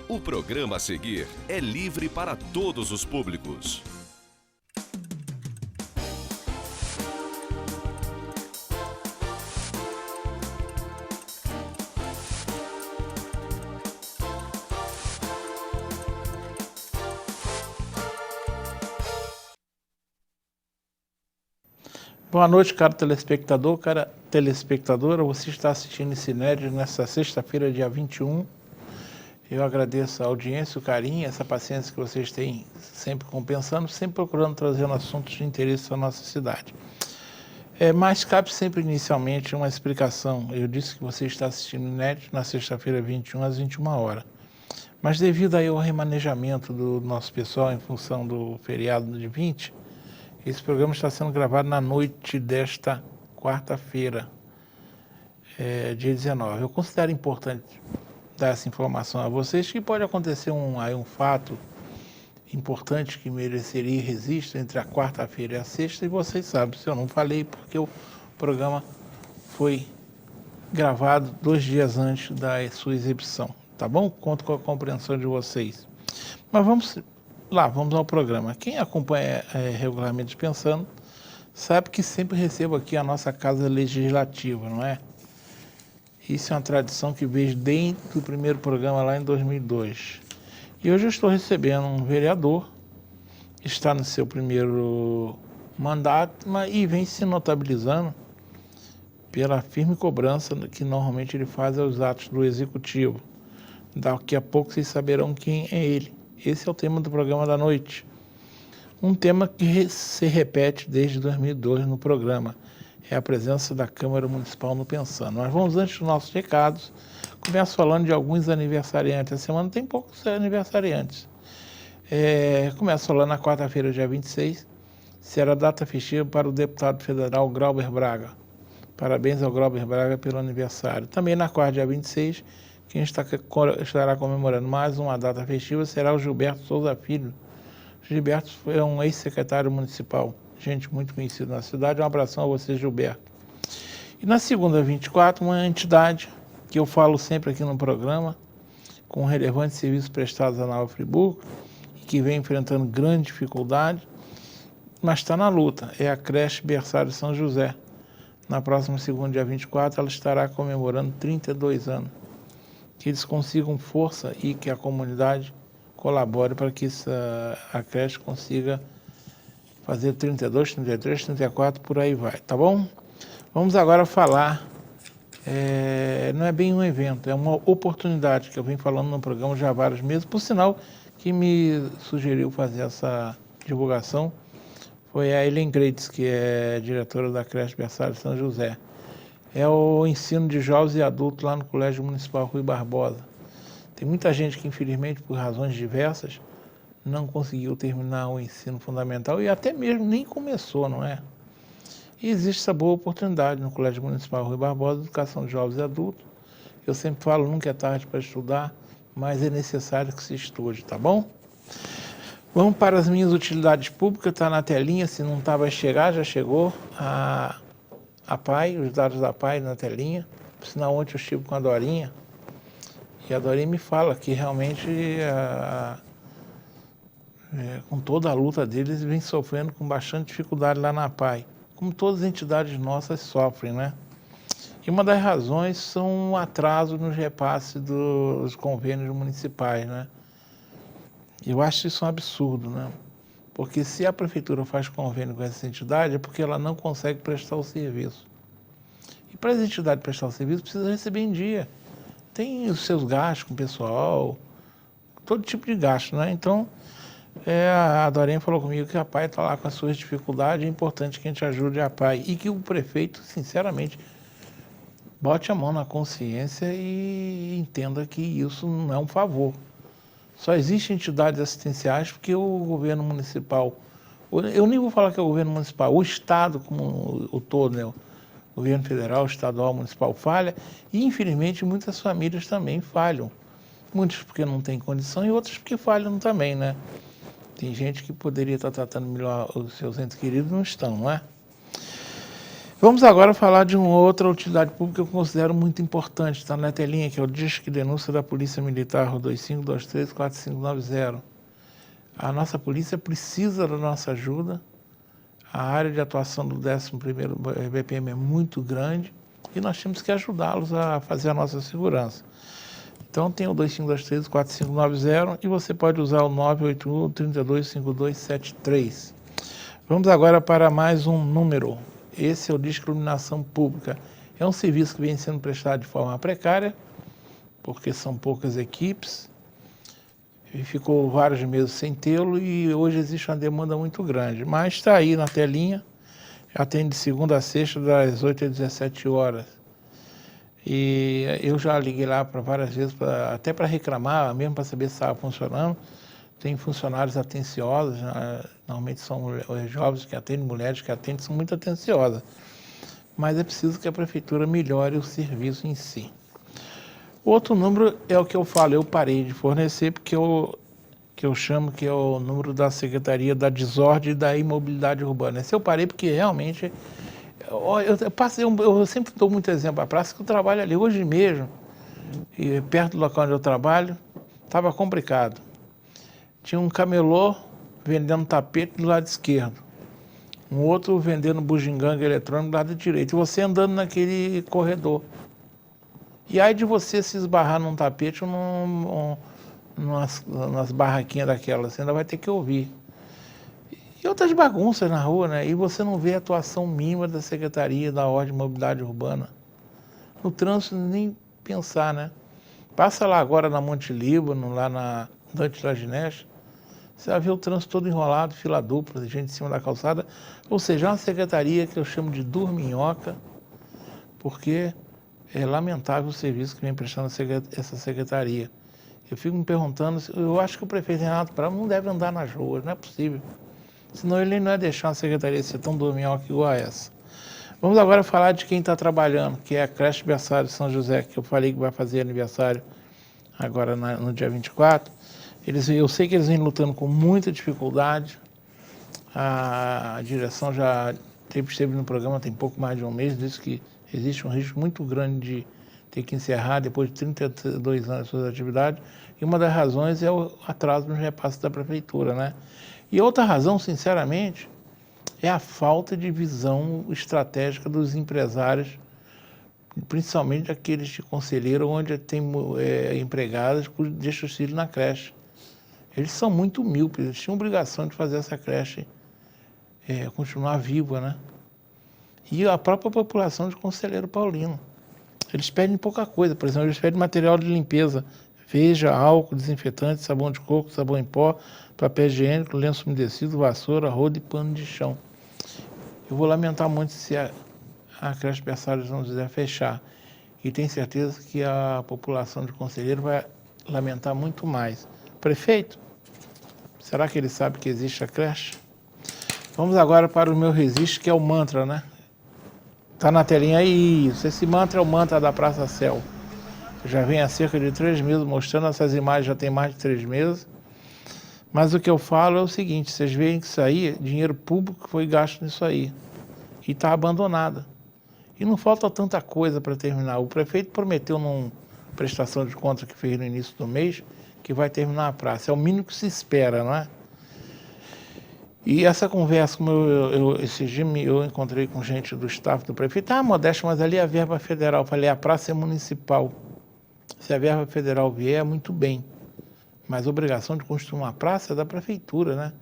O programa a seguir é livre para todos os públicos. Boa noite, caro telespectador, cara telespectadora. Você está assistindo esse Inédito nesta sexta-feira, dia 21. Eu agradeço a audiência, o carinho, essa paciência que vocês têm sempre compensando, sempre procurando trazer assuntos de interesse da nossa cidade. Mas cabe sempre inicialmente uma explicação. Eu disse que você está assistindo Inédito na sexta-feira, 21, às 21 horas. Mas devido aí ao remanejamento do nosso pessoal em função do feriado de 20, esse programa está sendo gravado na noite desta quarta-feira, dia 19. Eu considero importante dar essa informação a vocês, que pode acontecer um fato importante que mereceria registro entre a quarta-feira e a sexta, e vocês sabem, se eu não falei, porque o programa foi gravado 2 dias antes da sua exibição, tá bom? Conto com a compreensão de vocês. Mas vamos ao programa. Quem acompanha regularmente Pensando, sabe que sempre recebo aqui a nossa Casa Legislativa, não é? Isso é uma tradição que vejo desde o primeiro programa lá em 2002. E hoje eu estou recebendo um vereador, está no seu primeiro mandato, e vem se notabilizando pela firme cobrança que normalmente ele faz aos atos do Executivo. Daqui a pouco vocês saberão quem é ele. Esse é o tema do programa da noite. Um tema que se repete desde 2002 no programa. É a presença da Câmara Municipal no Pensando. Mas vamos antes dos nossos recados. Começo falando de alguns aniversariantes. A semana tem poucos aniversariantes. Começo falando na quarta-feira, dia 26, será data festiva para o deputado federal Glauber Braga. Parabéns ao Glauber Braga pelo aniversário. Também na quarta, dia 26, quem estará comemorando mais uma data festiva será o Gilberto Souza Filho. Gilberto é um ex-secretário municipal, gente muito conhecida na cidade. Um abração a você, Gilberto. E na segunda, 24, uma entidade que eu falo sempre aqui no programa, com relevantes serviços prestados a Nova Friburgo, e que vem enfrentando grande dificuldade, mas está na luta, é a creche Berçário São José. Na próxima segunda, dia 24, ela estará comemorando 32 anos. Que eles consigam força e que a comunidade colabore para que a creche consiga fazer 32, 33, 34, por aí vai, tá bom? Vamos agora falar, não é bem um evento, é uma oportunidade que eu venho falando no programa já há vários meses. Por sinal, que me sugeriu fazer essa divulgação foi a Helen Greitz, que é diretora da creche Berçário São José. É o ensino de jovens e adultos lá no Colégio Municipal Rui Barbosa. Tem muita gente que, infelizmente, por razões diversas, não conseguiu terminar o ensino fundamental e até mesmo nem começou, não é? E existe essa boa oportunidade no Colégio Municipal Rui Barbosa, educação de jovens e adultos. Eu sempre falo, nunca é tarde para estudar, mas é necessário que se estude, tá bom? Vamos para as minhas utilidades públicas, está na telinha, se não está vai chegar, já chegou. A PAI, os dados da PAI na telinha. Por sinal, ontem eu estive com a Dorinha, e a Dorinha me fala que realmente, com toda a luta deles, vem sofrendo com bastante dificuldade lá na PAI, como todas as entidades nossas sofrem, né? E uma das razões são o atraso nos repasses dos convênios municipais, né? Eu acho isso um absurdo, né? Porque se a prefeitura faz convênio com essa entidade, é porque ela não consegue prestar o serviço. E para as entidades prestar o serviço, precisa receber em dia. Tem os seus gastos com o pessoal, todo tipo de gasto, né? Então, a Dorinha falou comigo que a PAI está lá com as suas dificuldades, é importante que a gente ajude a PAI. E que o prefeito, sinceramente, bote a mão na consciência e entenda que isso não é um favor. Só existem entidades assistenciais porque o governo municipal, eu nem vou falar que é o governo municipal, o Estado como o todo, né? O governo federal, estadual, municipal falha, e infelizmente muitas famílias também falham. Muitos porque não têm condição e outros porque falham também, né? Tem gente que poderia estar tratando melhor os seus entes queridos, não estão, não é? Vamos agora falar de uma outra utilidade pública que eu considero muito importante, está na telinha, que é o Disque Denúncia da Polícia Militar, 2523-4590. A nossa polícia precisa da nossa ajuda, a área de atuação do 11º BPM é muito grande e nós temos que ajudá-los a fazer a nossa segurança. Então tem o 2523-4590 e você pode usar o 981-325273. Vamos agora para mais um número. Esse é o Disque Iluminação Pública. É um serviço que vem sendo prestado de forma precária, porque são poucas equipes, e ficou vários meses sem tê-lo e hoje existe uma demanda muito grande. Mas está aí na telinha, atende de segunda a sexta, das 8 às 17 horas. E eu já liguei lá para várias vezes, até para reclamar, mesmo para saber se estava funcionando. Tem funcionários atenciosos, normalmente são jovens que atendem, mulheres que atendem, são muito atenciosas. Mas é preciso que a prefeitura melhore o serviço em si. Outro número é o que eu falo, eu parei de fornecer, porque que eu chamo que é o número da Secretaria da Desordem e da Imobilidade Urbana. Esse eu parei porque realmente, eu sempre dou muito exemplo, a praça que eu trabalho ali, hoje mesmo, e perto do local onde eu trabalho, estava complicado. Tinha um camelô vendendo tapete do lado esquerdo, um outro vendendo bugiganga eletrônico do lado direito, e você andando naquele corredor. E aí de você se esbarrar num tapete ou nas barraquinhas daquelas, você ainda vai ter que ouvir. E outras bagunças na rua, né? E você não vê a atuação mínima da Secretaria da Ordem e Mobilidade Urbana. No trânsito, nem pensar, né? Passa lá agora na Monte Líbano, lá na Dante Lagineste, você vai ver o trânsito todo enrolado, fila dupla, gente em cima da calçada. Ou seja, é uma secretaria que eu chamo de dorminhoca, porque é lamentável o serviço que vem prestando essa secretaria. Eu fico me perguntando, eu acho que o prefeito Renato Prado não deve andar nas ruas, não é possível. Senão ele não ia deixar uma secretaria ser tão dorminhoca igual a essa. Vamos agora falar de quem está trabalhando, que é a creche berçário São José, que eu falei que vai fazer aniversário agora no dia 24. Eu sei que eles vêm lutando com muita dificuldade. A direção já esteve no programa tem pouco mais de um mês, disse que existe um risco muito grande de ter que encerrar depois de 32 anos de suas atividades. E uma das razões é o atraso no repasse da prefeitura, né? E outra razão, sinceramente, é a falta de visão estratégica dos empresários, principalmente aqueles de conselheiro, onde tem empregadas que deixam os filhos na creche. Eles são muito míopes, eles tinham obrigação de fazer essa creche continuar viva, né? E a própria população de Conselheiro Paulino. Eles pedem pouca coisa, por exemplo, eles pedem material de limpeza, veja, álcool, desinfetante, sabão de coco, sabão em pó, papel higiênico, lenço umedecido, vassoura, rodo e pano de chão. Eu vou lamentar muito se a creche berçário São José fechar. E tenho certeza que a população de Conselheiro vai lamentar muito mais. Prefeito, será que ele sabe que existe a creche? Vamos agora para o meu registro, que é o mantra, né? Está na telinha aí, isso. Esse mantra é o mantra da Praça Céu. Eu já venho há cerca de 3 meses mostrando essas imagens, já tem mais de 3 meses. Mas o que eu falo é o seguinte, vocês veem que isso aí, dinheiro público foi gasto nisso aí. E está abandonada. E não falta tanta coisa para terminar. O prefeito prometeu numa prestação de contas que fez no início do mês, que vai terminar a praça. É o mínimo que se espera, não é? E essa conversa, como esse dia eu encontrei com gente do staff do prefeito, Modesto, mas ali é a verba federal. Eu falei, a praça é municipal. Se a verba federal vier, muito bem. Mas a obrigação de construir uma praça é da prefeitura, né?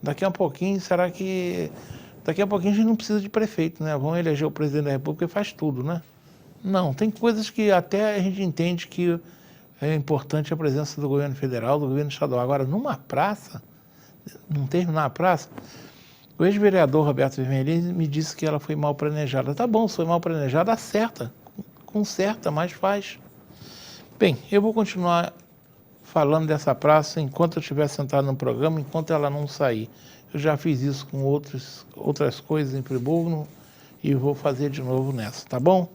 Daqui a pouquinho, daqui a pouquinho a gente não precisa de prefeito, né? Vão eleger o presidente da República e faz tudo, né? Não, tem coisas que até a gente entende que é importante a presença do governo federal, do governo estadual. Agora, numa praça, não terminar a praça, o ex-vereador Roberto Vermelhinho me disse que ela foi mal planejada. Tá bom, se foi mal planejada, acerta, conserta, mas faz. Bem, eu vou continuar falando dessa praça enquanto eu estiver sentado no programa, enquanto ela não sair. Eu já fiz isso com outras coisas em Friburgo e vou fazer de novo nessa, tá bom?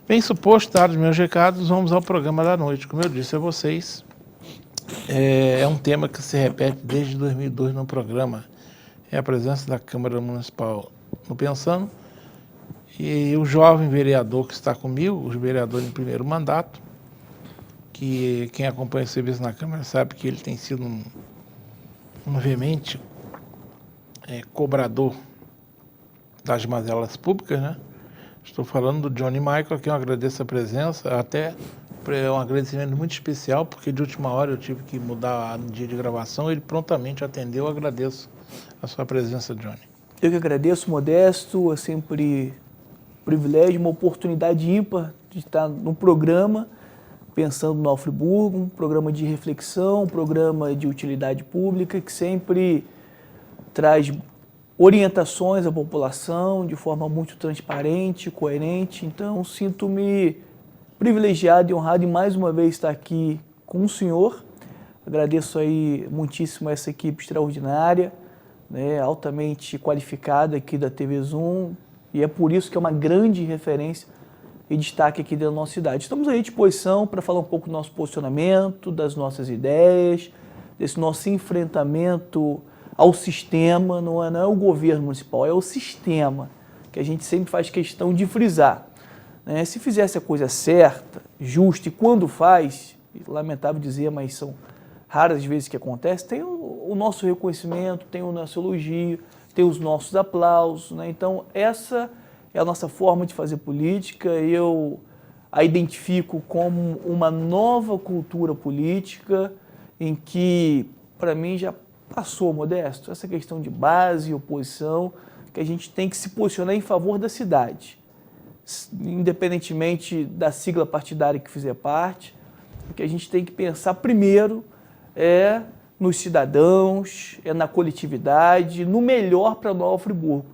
Bem suposto, dados meus recados, vamos ao programa da noite. Como eu disse a vocês, é um tema que se repete desde 2002 no programa. É a presença da Câmara Municipal no Pensando e o jovem vereador que está comigo, o vereador em primeiro mandato, que quem acompanha o serviço na Câmara sabe que ele tem sido um veemente cobrador das mazelas públicas, né? Estou falando do Johnny Michael, a quem eu agradeço a presença, até é um agradecimento muito especial, porque de última hora eu tive que mudar no dia de gravação, ele prontamente atendeu, eu agradeço a sua presença, Johnny. Eu que agradeço, Modesto, é sempre um privilégio, uma oportunidade ímpar de estar no programa, pensando no Nova Friburgo, um programa de reflexão, um programa de utilidade pública, que sempre traz orientações à população de forma muito transparente, coerente. Então, sinto-me privilegiado e honrado em mais uma vez estar aqui com o senhor. Agradeço aí muitíssimo a essa equipe extraordinária, né, altamente qualificada aqui da TV Zoom, e é por isso que é uma grande referência e destaque aqui da nossa cidade. Estamos aí à disposição para falar um pouco do nosso posicionamento, das nossas ideias, desse nosso enfrentamento ao sistema, não é o governo municipal, é o sistema, que a gente sempre faz questão de frisar. Né? Se fizesse a coisa certa, justa, e quando faz, lamentável dizer, mas são raras as vezes que acontece, tem o nosso reconhecimento, tem o nosso elogio, tem os nossos aplausos, né? Então essa é a nossa forma de fazer política, eu a identifico como uma nova cultura política em que, para mim, já passou, Modesto, essa questão de base e oposição, que a gente tem que se posicionar em favor da cidade, independentemente da sigla partidária que fizer parte, o que a gente tem que pensar primeiro é nos cidadãos, é na coletividade, no melhor para Nova Friburgo.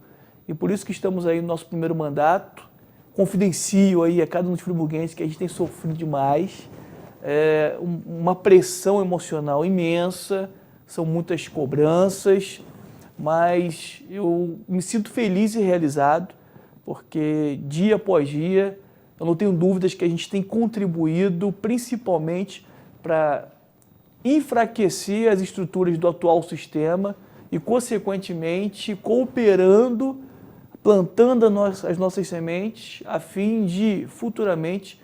E por isso que estamos aí no nosso primeiro mandato, confidencio aí a cada um dos friburguenses que a gente tem sofrido demais, uma pressão emocional imensa, são muitas cobranças, mas eu me sinto feliz e realizado, porque dia após dia eu não tenho dúvidas que a gente tem contribuído principalmente para enfraquecer as estruturas do atual sistema e, consequentemente, cooperando, plantando as nossas sementes, a fim de, futuramente,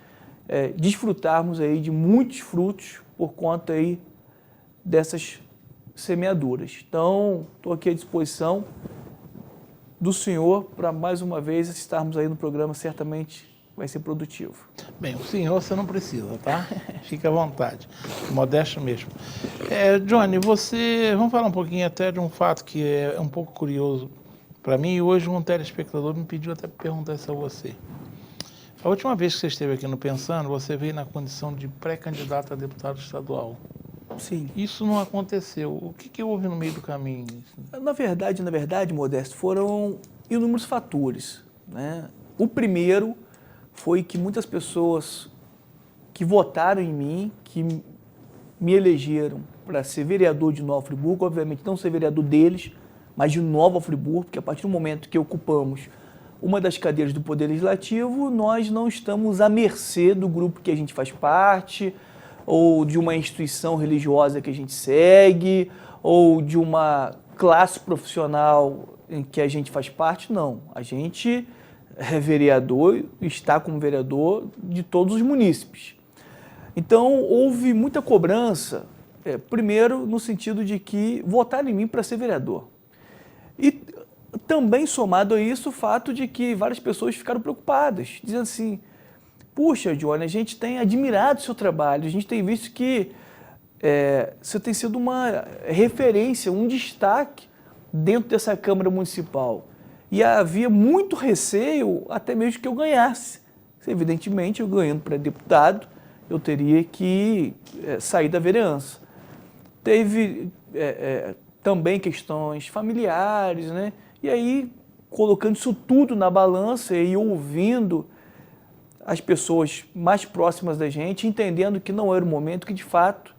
desfrutarmos aí de muitos frutos por conta aí dessas semeaduras. Então, estou aqui à disposição do senhor para, mais uma vez, estarmos aí no programa, certamente vai ser produtivo. Bem, o senhor você não precisa, tá? Fica à vontade, modesto mesmo. Johnny, vamos falar um pouquinho até de um fato que é um pouco curioso para mim, e hoje um telespectador me pediu até para perguntar isso a você. A última vez que você esteve aqui no Pensando, você veio na condição de pré-candidato a deputado estadual. Sim. Isso não aconteceu. O que houve no meio do caminho? Na verdade, Modesto, foram inúmeros fatores, né? O primeiro foi que muitas pessoas que votaram em mim, que me elegeram para ser vereador de Nova Friburgo, obviamente não ser vereador deles, mas de Nova Friburgo, porque a partir do momento que ocupamos uma das cadeiras do Poder Legislativo, nós não estamos à mercê do grupo que a gente faz parte, ou de uma instituição religiosa que a gente segue, ou de uma classe profissional em que a gente faz parte, não. A gente é vereador, está como vereador de todos os munícipes. Então, houve muita cobrança, primeiro no sentido de que votaram em mim para ser vereador. E também somado a isso o fato de que várias pessoas ficaram preocupadas, dizendo assim, puxa, Johnny, a gente tem admirado o seu trabalho, a gente tem visto que você tem sido uma referência, um destaque dentro dessa Câmara Municipal. E havia muito receio até mesmo que eu ganhasse. Evidentemente, eu ganhando para deputado, eu teria que sair da vereança. Teve também questões familiares, né? E aí, colocando isso tudo na balança e ouvindo as pessoas mais próximas da gente, entendendo que não era o momento, que de fato,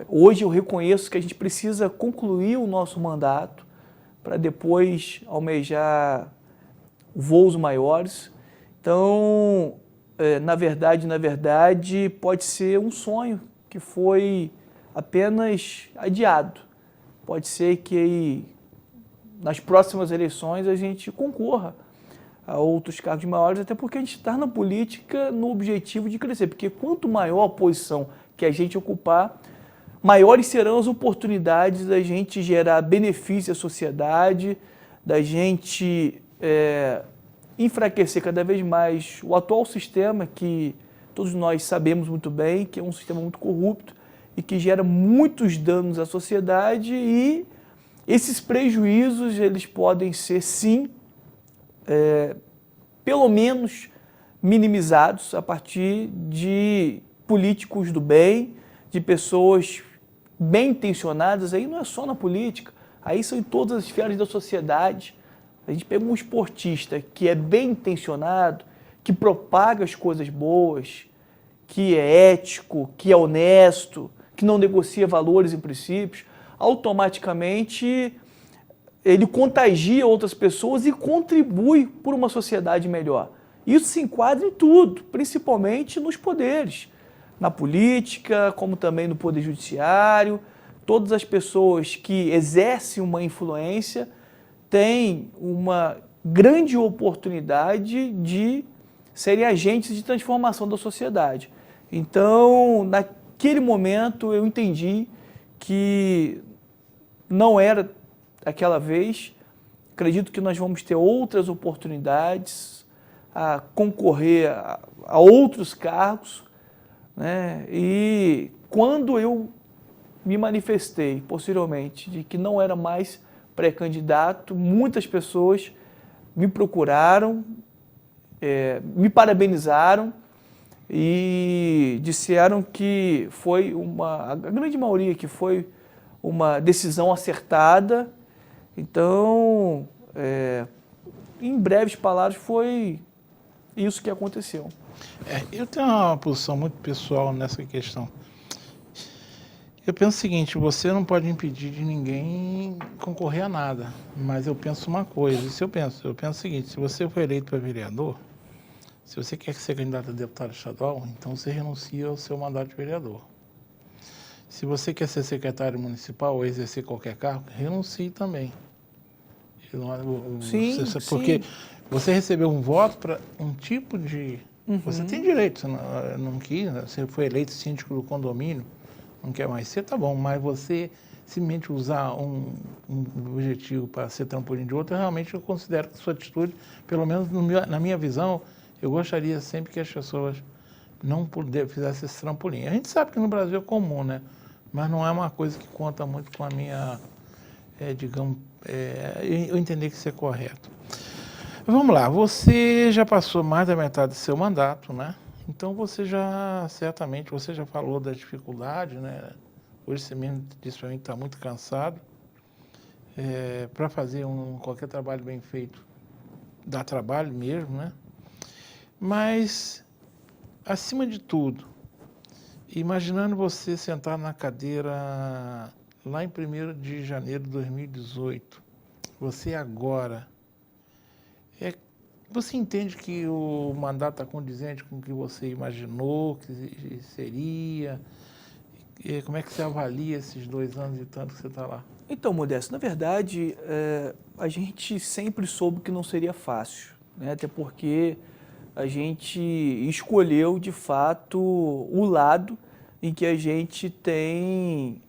hoje eu reconheço que a gente precisa concluir o nosso mandato para depois almejar voos maiores. Então, na verdade, pode ser um sonho que foi apenas adiado. Pode ser que aí, nas próximas eleições a gente concorra a outros cargos maiores, até porque a gente está na política no objetivo de crescer, porque quanto maior a posição que a gente ocupar, maiores serão as oportunidades da gente gerar benefício à sociedade, da gente enfraquecer cada vez mais o atual sistema que todos nós sabemos muito bem, que é um sistema muito corrupto e que gera muitos danos à sociedade, e esses prejuízos eles podem ser, sim, pelo menos minimizados a partir de políticos do bem, de pessoas bem intencionadas. Aí não é só na política, aí são em todas as esferas da sociedade. A gente pega um esportista que é bem intencionado, que propaga as coisas boas, que é ético, que é honesto, que não negocia valores e princípios, automaticamente ele contagia outras pessoas e contribui por uma sociedade melhor. Isso se enquadra em tudo, principalmente nos poderes, na política, como também no poder judiciário. Todas as pessoas que exercem uma influência têm uma grande oportunidade de serem agentes de transformação da sociedade. Então, naquele momento, eu entendi que não era aquela vez. Acredito que nós vamos ter outras oportunidades a concorrer a outros cargos, né? E quando eu me manifestei posteriormente de que não era mais pré-candidato, muitas pessoas me procuraram, me parabenizaram e disseram que foi a grande maioria, que foi uma decisão acertada. Então, em breves palavras, foi isso que aconteceu. Eu tenho uma posição muito pessoal nessa questão. Eu penso o seguinte: você não pode impedir de ninguém concorrer a nada, mas eu penso uma coisa, eu penso o seguinte: se você for eleito para vereador, se você quer ser candidato a deputado estadual, então você renuncia ao seu mandato de vereador. Se você quer ser secretário municipal ou exercer qualquer cargo, renuncie também. Sim, porque sim. você recebeu um voto para um tipo de... Você tem direito, você não quis, você foi eleito síndico do condomínio, não quer mais ser, tá bom, mas você simplesmente usar um objetivo para ser trampolim de outro, realmente eu considero que sua atitude, pelo menos na minha visão, eu gostaria sempre que as pessoas não fizessem esse trampolim. A gente sabe que no Brasil é comum, né? Mas não é uma coisa que conta muito com a minha, eu entender que isso é correto. Vamos lá, você já passou mais da metade do seu mandato, né? Então você já falou da dificuldade, né? Hoje você mesmo disse para mim que está muito cansado. Para fazer qualquer trabalho bem feito, dá trabalho mesmo, né? Mas, acima de tudo, imaginando você sentar na cadeira lá em 1º de janeiro de 2018, você agora, você entende que o mandato está condizente com o que você imaginou que seria? Como é que você avalia esses 2 anos e tanto que você está lá? Então, Modesto, na verdade, a gente sempre soube que não seria fácil, né? Até porque a gente escolheu, de fato, o lado em que a gente tem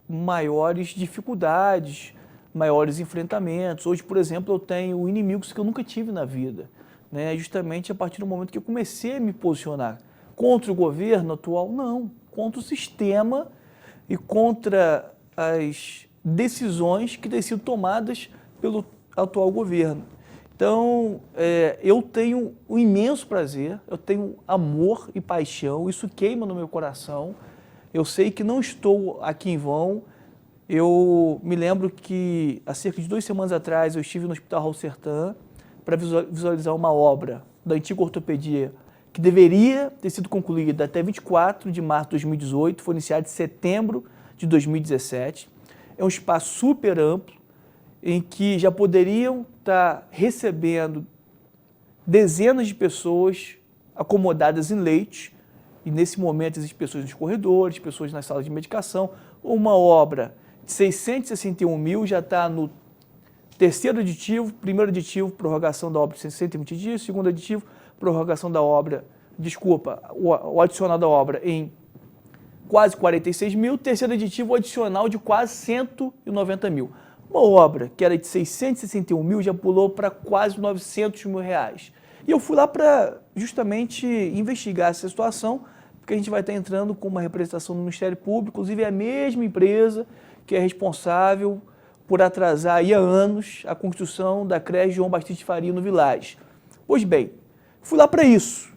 maiores dificuldades, maiores enfrentamentos. Hoje, por exemplo, eu tenho inimigos que eu nunca tive na vida, né? Justamente a partir do momento que eu comecei a me posicionar contra o governo atual, não, contra o sistema e contra as decisões que têm sido tomadas pelo atual governo. Então, eu tenho um imenso prazer, eu tenho amor e paixão, isso queima no meu coração. Eu sei que não estou aqui em vão. Eu me lembro que há cerca de 2 semanas atrás eu estive no Hospital Raul Sertan para visualizar uma obra da antiga ortopedia que deveria ter sido concluída até 24 de março de 2018, foi iniciada em setembro de 2017. É um espaço super amplo, em que já poderiam estar recebendo dezenas de pessoas acomodadas em leitos, e nesse momento existem pessoas nos corredores, pessoas nas salas de medicação. Uma obra de 661 mil já está no terceiro aditivo, primeiro aditivo, prorrogação da obra de 120 dias, segundo aditivo, prorrogação da obra, o adicional da obra em quase 46 mil, terceiro aditivo, o adicional de quase 190 mil. Uma obra que era de 661 mil já pulou para quase 900 mil reais. E eu fui lá para justamente investigar essa situação, porque a gente vai estar entrando com uma representação do Ministério Público, inclusive é a mesma empresa que é responsável por atrasar aí há anos a construção da creche João Batista de Faria no Village. Pois bem, fui lá para isso.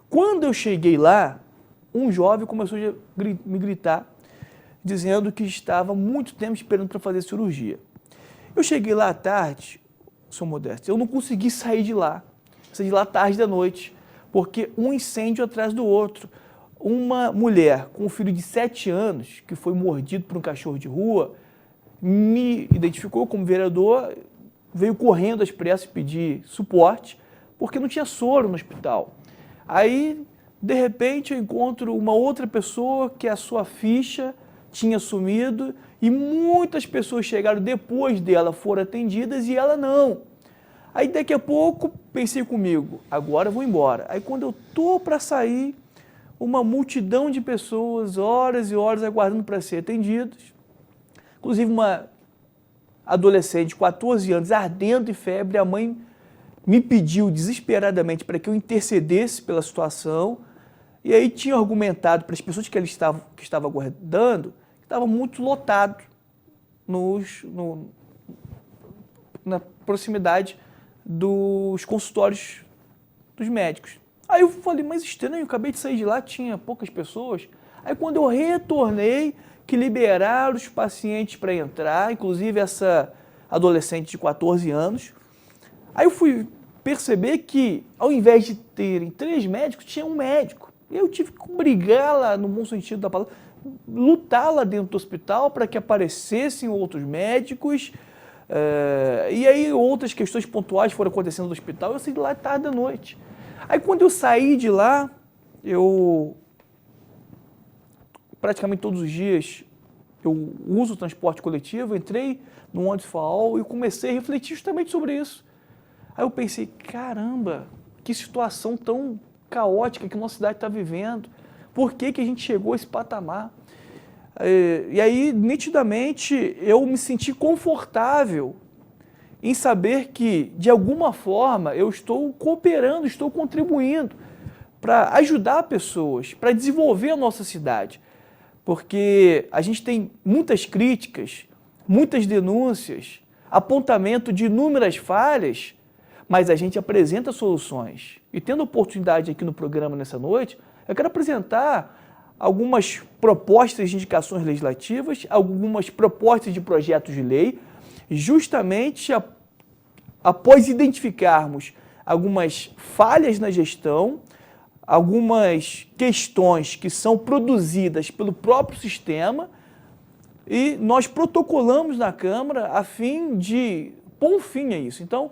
Quando eu cheguei lá, um jovem começou a me gritar, dizendo que estava há muito tempo esperando para fazer cirurgia. Eu cheguei lá à tarde, Sr. Modesto, eu não consegui sair de lá tarde da noite, porque um incêndio atrás do outro. Uma mulher com um filho de 7 anos, que foi mordido por um cachorro de rua, me identificou como vereador, veio correndo às pressas pedir suporte, porque não tinha soro no hospital. Aí, de repente, eu encontro uma outra pessoa que a sua ficha tinha sumido e muitas pessoas chegaram depois dela, foram atendidas e ela não. Aí daqui a pouco pensei comigo, agora eu vou embora. Aí quando eu tô para sair, uma multidão de pessoas, horas e horas aguardando para ser atendidos. Inclusive uma adolescente de 14 anos, ardendo de febre, a mãe me pediu desesperadamente para que eu intercedesse pela situação. E aí tinha argumentado para as pessoas que estavam aguardando, que estava muito lotado na proximidade dos consultórios dos médicos. Aí eu falei, mas estranho, eu acabei de sair de lá, tinha poucas pessoas. Aí quando eu retornei, que liberaram os pacientes para entrar, inclusive essa adolescente de 14 anos, aí eu fui perceber que, ao invés de terem 3 médicos, tinha um médico. Eu tive que brigar lá, no bom sentido da palavra, lutar lá dentro do hospital para que aparecessem outros médicos. E aí outras questões pontuais foram acontecendo no hospital, eu saí de lá tarde da noite. Aí quando eu saí de lá, eu praticamente todos os dias eu uso o transporte coletivo, entrei no ônibus FAOL e comecei a refletir justamente sobre isso. Aí eu pensei, caramba, que situação tão caótica que a nossa cidade está vivendo. Por que a gente chegou a esse patamar? E aí, nitidamente, eu me senti confortável em saber que, de alguma forma, eu estou cooperando, estou contribuindo para ajudar pessoas, para desenvolver a nossa cidade. Porque a gente tem muitas críticas, muitas denúncias, apontamento de inúmeras falhas, mas a gente apresenta soluções. E tendo a oportunidade aqui no programa nessa noite, eu quero apresentar algumas propostas de indicações legislativas, algumas propostas de projetos de lei, justamente após identificarmos algumas falhas na gestão, algumas questões que são produzidas pelo próprio sistema e nós protocolamos na Câmara a fim de pôr um fim a isso. Então,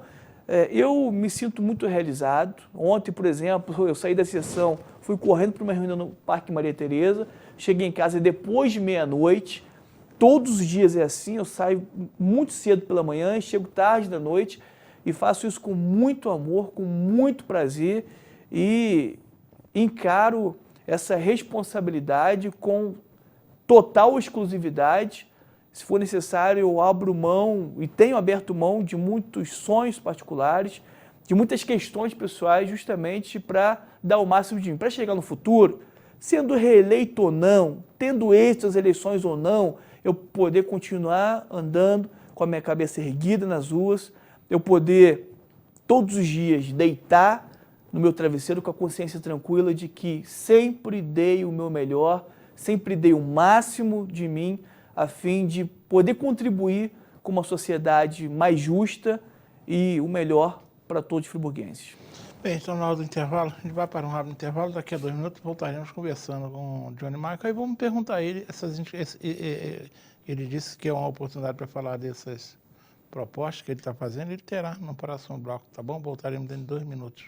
eu me sinto muito realizado. Ontem, por exemplo, eu saí da sessão, fui correndo para uma reunião no Parque Maria Tereza, cheguei em casa depois de meia-noite. Todos os dias é assim, eu saio muito cedo pela manhã, chego tarde da noite e faço isso com muito amor, com muito prazer e encaro essa responsabilidade com total exclusividade. Se for necessário, eu abro mão e tenho aberto mão de muitos sonhos particulares, de muitas questões pessoais, justamente para dar o máximo de mim, para chegar no futuro, sendo reeleito ou não, tendo êxito as eleições ou não, eu poder continuar andando com a minha cabeça erguida nas ruas, eu poder todos os dias deitar no meu travesseiro com a consciência tranquila de que sempre dei o meu melhor, sempre dei o máximo de mim a fim de poder contribuir com uma sociedade mais justa e o melhor para todos os friburguenses. Bem, então na hora do intervalo, a gente vai para um rápido intervalo, daqui a 2 minutos voltaremos conversando com o Johnny Michael e vamos perguntar a ele, ele disse que é uma oportunidade para falar dessas propostas que ele está fazendo, ele terá no próximo bloco, tá bom? Voltaremos dentro de 2 minutos.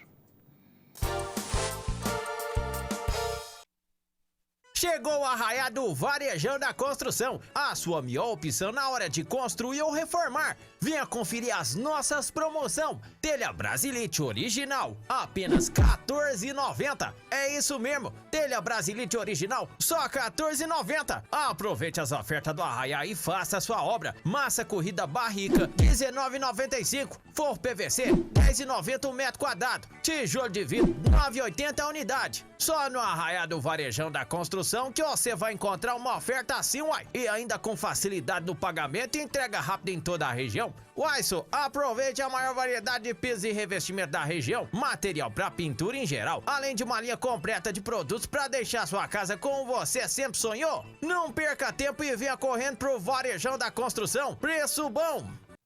Chegou o Arraiá do Varejão da Construção, a sua melhor opção na hora de construir ou reformar. Venha conferir as nossas promoções. Telha Brasilite Original, apenas R$ 14,90. É isso mesmo, telha Brasilite Original, só R$ 14,90. Aproveite as ofertas do Arraiá e faça a sua obra. Massa corrida barrica, R$ 19,95. Forro PVC, R$ 10,90 o metro quadrado. Tijolo de vidro, R$ 9,80 a unidade. Só no Arraiá do Varejão da Construção que você vai encontrar uma oferta assim, uai. E ainda com facilidade no pagamento e entrega rápida em toda a região. Uai, só aproveite a maior variedade de pisos e revestimento da região, material para pintura em geral, além de uma linha completa de produtos para deixar sua casa como você sempre sonhou. Não perca tempo e venha correndo pro Varejão da Construção. Preço bom!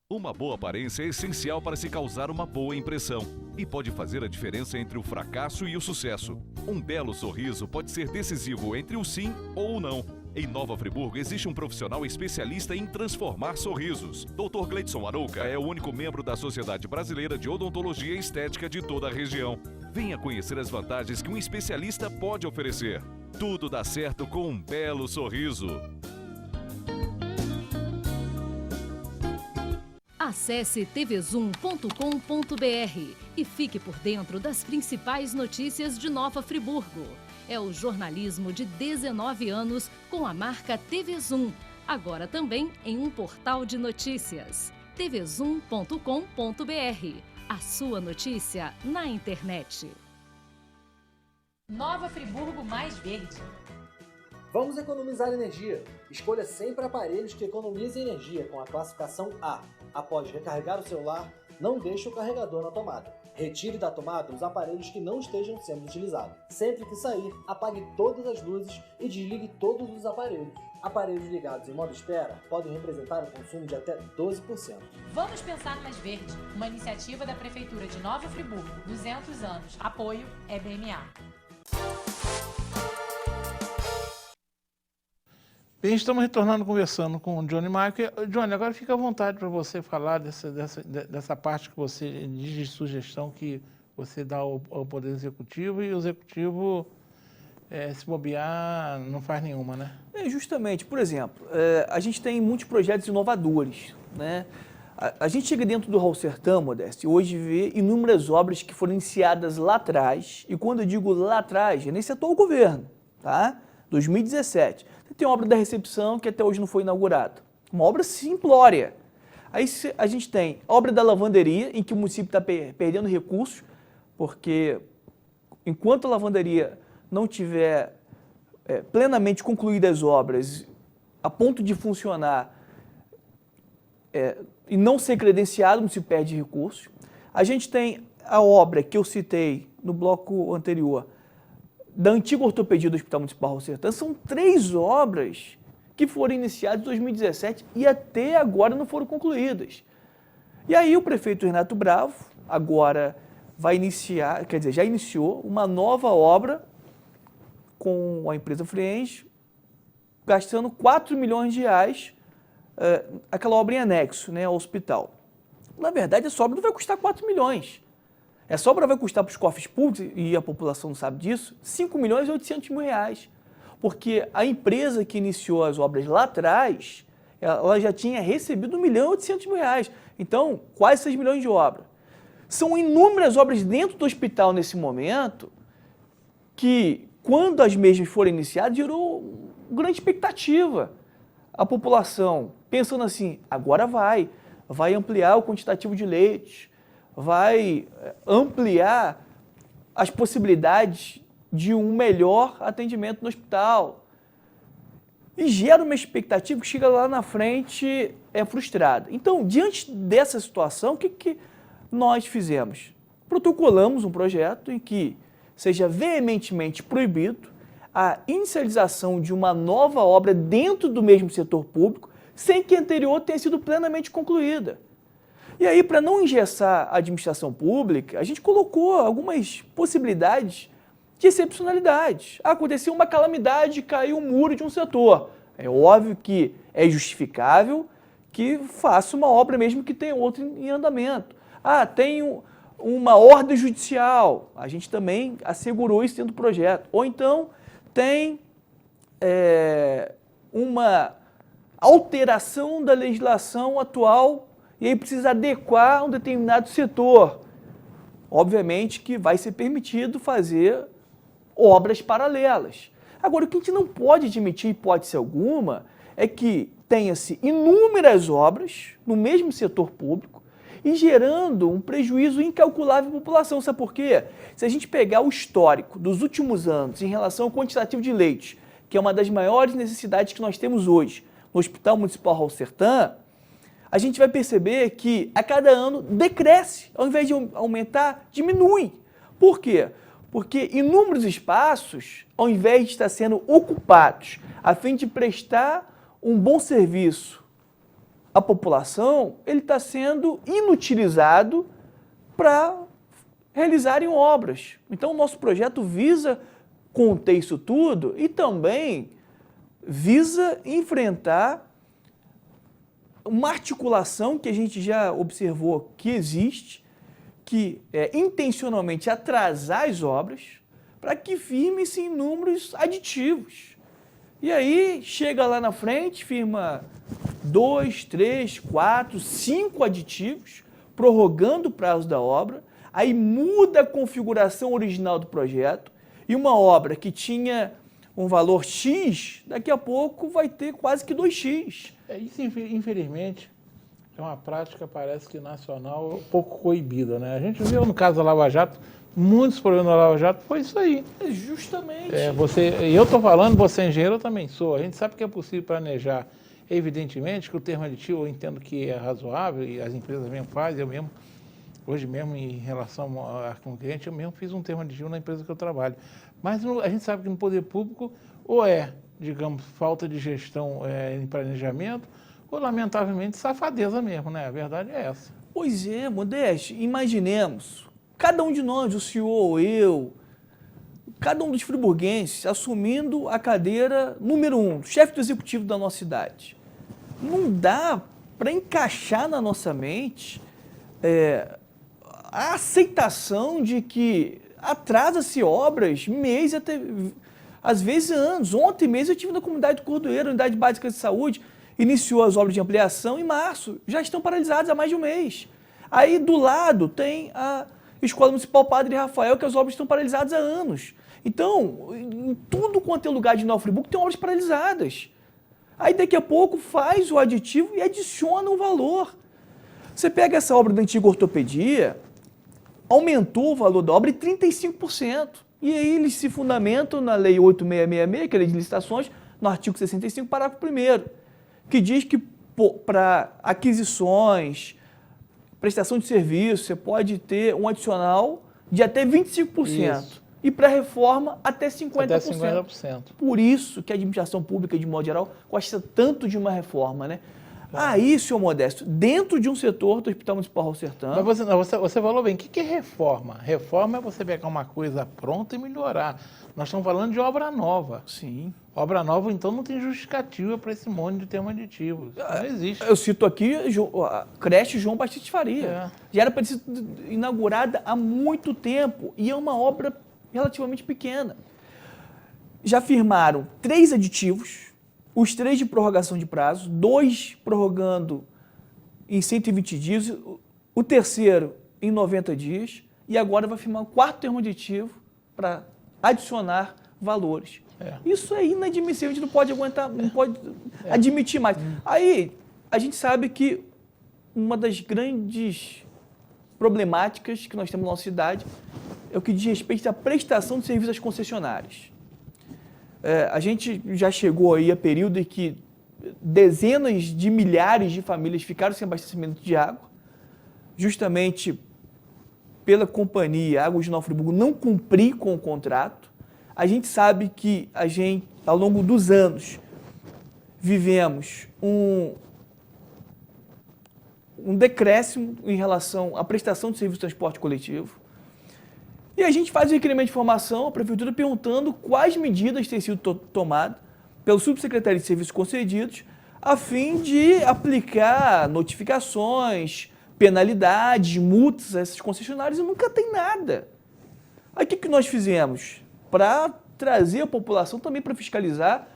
Uma boa aparência é essencial para se causar uma boa impressão e pode fazer a diferença entre o fracasso e o sucesso. Um belo sorriso pode ser decisivo entre o sim ou o não. Em Nova Friburgo existe um profissional especialista em transformar sorrisos. Dr. Gleidson Arouca é o único membro da Sociedade Brasileira de Odontologia e Estética de toda a região. Venha conhecer as vantagens que um especialista pode oferecer. Tudo dá certo com um belo sorriso. Acesse tvzoom.com.br e fique por dentro das principais notícias de Nova Friburgo. É o jornalismo de 19 anos com a marca TV Zoom, agora também em um portal de notícias. tvzoom.com.br, a sua notícia na internet. Nova Friburgo mais verde. Vamos economizar energia. Escolha sempre aparelhos que economizem energia com a classificação A. Após recarregar o celular, não deixe o carregador na tomada. Retire da tomada os aparelhos que não estejam sendo utilizados. Sempre que sair, apague todas as luzes e desligue todos os aparelhos. Aparelhos ligados em modo espera podem representar um consumo de até 12%. Vamos pensar mais verde. Uma iniciativa da Prefeitura de Nova Friburgo. 200 anos. Apoio EBMA. Bem, estamos retornando conversando com o Johnny Michael. Johnny, agora fica à vontade para você falar dessa parte que você diz de sugestão que você dá ao Poder Executivo e o Executivo, se bobear, não faz nenhuma, né? Justamente, por exemplo, a gente tem muitos projetos inovadores, né? A gente chega dentro do Hall Sertão, Modesto, e hoje vê inúmeras obras que foram iniciadas lá atrás, e quando eu digo lá atrás, é nesse atual governo, tá? 2017. Tem a obra da recepção que até hoje não foi inaugurada. Uma obra simplória. Aí a gente tem a obra da lavanderia, em que o município está perdendo recursos, porque enquanto a lavanderia não tiver plenamente concluídas as obras, a ponto de funcionar e não ser credenciado, o município perde recursos. A gente tem a obra que eu citei no bloco anterior, da antiga ortopedia do Hospital Municipal Hall Sertão. São 3 obras que foram iniciadas em 2017 e até agora não foram concluídas. E aí o prefeito Renato Bravo agora vai iniciar, quer dizer, já iniciou uma nova obra com a empresa Friends, gastando 4 milhões de reais, aquela obra em anexo, né, ao hospital. Na verdade, essa obra não vai custar 4 milhões. Essa obra vai custar para os cofres públicos, e a população não sabe disso, 5 milhões e 800 mil reais. Porque a empresa que iniciou as obras lá atrás, ela já tinha recebido 1 milhão e 800 mil reais. Então, quase 6 milhões de obra. São inúmeras obras dentro do hospital nesse momento que, quando as mesmas forem iniciadas, gerou grande expectativa. A população pensando assim, agora vai ampliar o quantitativo de leitos, vai ampliar as possibilidades de um melhor atendimento no hospital. E gera uma expectativa que chega lá na frente frustrada. Então, diante dessa situação, o que nós fizemos? Protocolamos um projeto em que seja veementemente proibido a inicialização de uma nova obra dentro do mesmo setor público, sem que a anterior tenha sido plenamente concluída. E aí, para não engessar a administração pública, a gente colocou algumas possibilidades de excepcionalidade. Aconteceu uma calamidade, caiu um muro de um setor. É óbvio que é justificável que faça uma obra mesmo que tenha outra em andamento. Tem uma ordem judicial. A gente também assegurou isso dentro do projeto. Ou então tem uma alteração da legislação atual e aí precisa adequar um determinado setor. Obviamente que vai ser permitido fazer obras paralelas. Agora, o que a gente não pode admitir, hipótese alguma, é que tenha-se inúmeras obras no mesmo setor público e gerando um prejuízo incalculável à população. Sabe por quê? Se a gente pegar o histórico dos últimos anos em relação ao quantitativo de leitos, que é uma das maiores necessidades que nós temos hoje no Hospital Municipal Raul Sertã, a gente vai perceber que a cada ano decresce, ao invés de aumentar, diminui. Por quê? Porque inúmeros espaços, ao invés de estar sendo ocupados a fim de prestar um bom serviço à população, ele está sendo inutilizado para realizarem obras. Então, o nosso projeto visa conter isso tudo e também visa enfrentar uma articulação que a gente já observou que existe, que é intencionalmente atrasar as obras para que firme-se em números aditivos. E aí chega lá na frente, firma 2, 3, 4, 5 aditivos, prorrogando o prazo da obra, aí muda a configuração original do projeto e uma obra que tinha um valor X, daqui a pouco vai ter quase que 2X. Isso, infelizmente, é uma prática, parece que nacional, um pouco coibida, né? A gente viu no caso da Lava Jato, muitos problemas da Lava Jato foi isso aí. Justamente. Eu estou falando, você é engenheiro, eu também sou. A gente sabe que é possível planejar. Evidentemente que o termo aditivo eu entendo que é razoável e as empresas mesmo fazem, eu mesmo, hoje mesmo em relação com o cliente, eu mesmo fiz um termo aditivo na empresa que eu trabalho. Mas a gente sabe que no poder público ou digamos, falta de gestão em planejamento, ou, lamentavelmente, safadeza mesmo, né? A verdade é essa. Pois é, Modeste, imaginemos, cada um de nós, o senhor ou eu, cada um dos friburguenses assumindo a cadeira número 1, chefe do executivo da nossa cidade. Não dá para encaixar na nossa mente a aceitação de que atrasa-se obras mês até, às vezes anos. Ontem mesmo eu estive na comunidade do Cordoeiro, Unidade Básica de Saúde, iniciou as obras de ampliação em março, já estão paralisadas há mais de um mês. Aí do lado tem a Escola Municipal Padre Rafael, que as obras estão paralisadas há anos. Então, em tudo quanto é lugar de Nova Friburgo tem obras paralisadas. Aí daqui a pouco faz o aditivo e adiciona um valor. Você pega essa obra da antiga ortopedia, aumentou o valor da obra em 35%. E aí eles se fundamentam na Lei 8666, que é a Lei de Licitações, no artigo 65, parágrafo 1º, que diz que para aquisições, prestação de serviço, você pode ter um adicional de até 25%. Isso. E para reforma, até 50%. Até 50%. Por isso que a administração pública, de modo geral, gosta tanto de uma reforma, né? Aí, senhor Modesto, dentro de um setor do Hospital Municipal Raul Sertã... Mas você falou bem, o que é reforma? Reforma é você pegar uma coisa pronta e melhorar. Nós estamos falando de obra nova. Sim. Obra nova, então, não tem justificativa para esse monte de termo aditivo. Não existe. Eu cito aqui a creche João Batista de Faria. Já era para ser inaugurada há muito tempo e é uma obra relativamente pequena. Já firmaram 3 aditivos, os 3 de prorrogação de prazo, 2 prorrogando em 120 dias, o terceiro em 90 dias, e agora vai firmar o 4º termo aditivo para adicionar valores. Isso é inadmissível, a gente não pode aguentar, não pode admitir mais. Aí, a gente sabe que uma das grandes problemáticas que nós temos na nossa cidade é o que diz respeito à prestação de serviços às concessionárias. A gente já chegou aí a período em que dezenas de milhares de famílias ficaram sem abastecimento de água, justamente pela companhia Águas de Nova Friburgo não cumprir com o contrato. A gente sabe que ao longo dos anos, vivemos um decréscimo em relação à prestação de serviço de transporte coletivo. E a gente faz o requerimento de informação à Prefeitura perguntando quais medidas têm sido tomadas pelo Subsecretario de Serviços Concedidos a fim de aplicar notificações, penalidades, multas a esses concessionários e nunca tem nada. Aí o que nós fizemos? Para trazer a população também para fiscalizar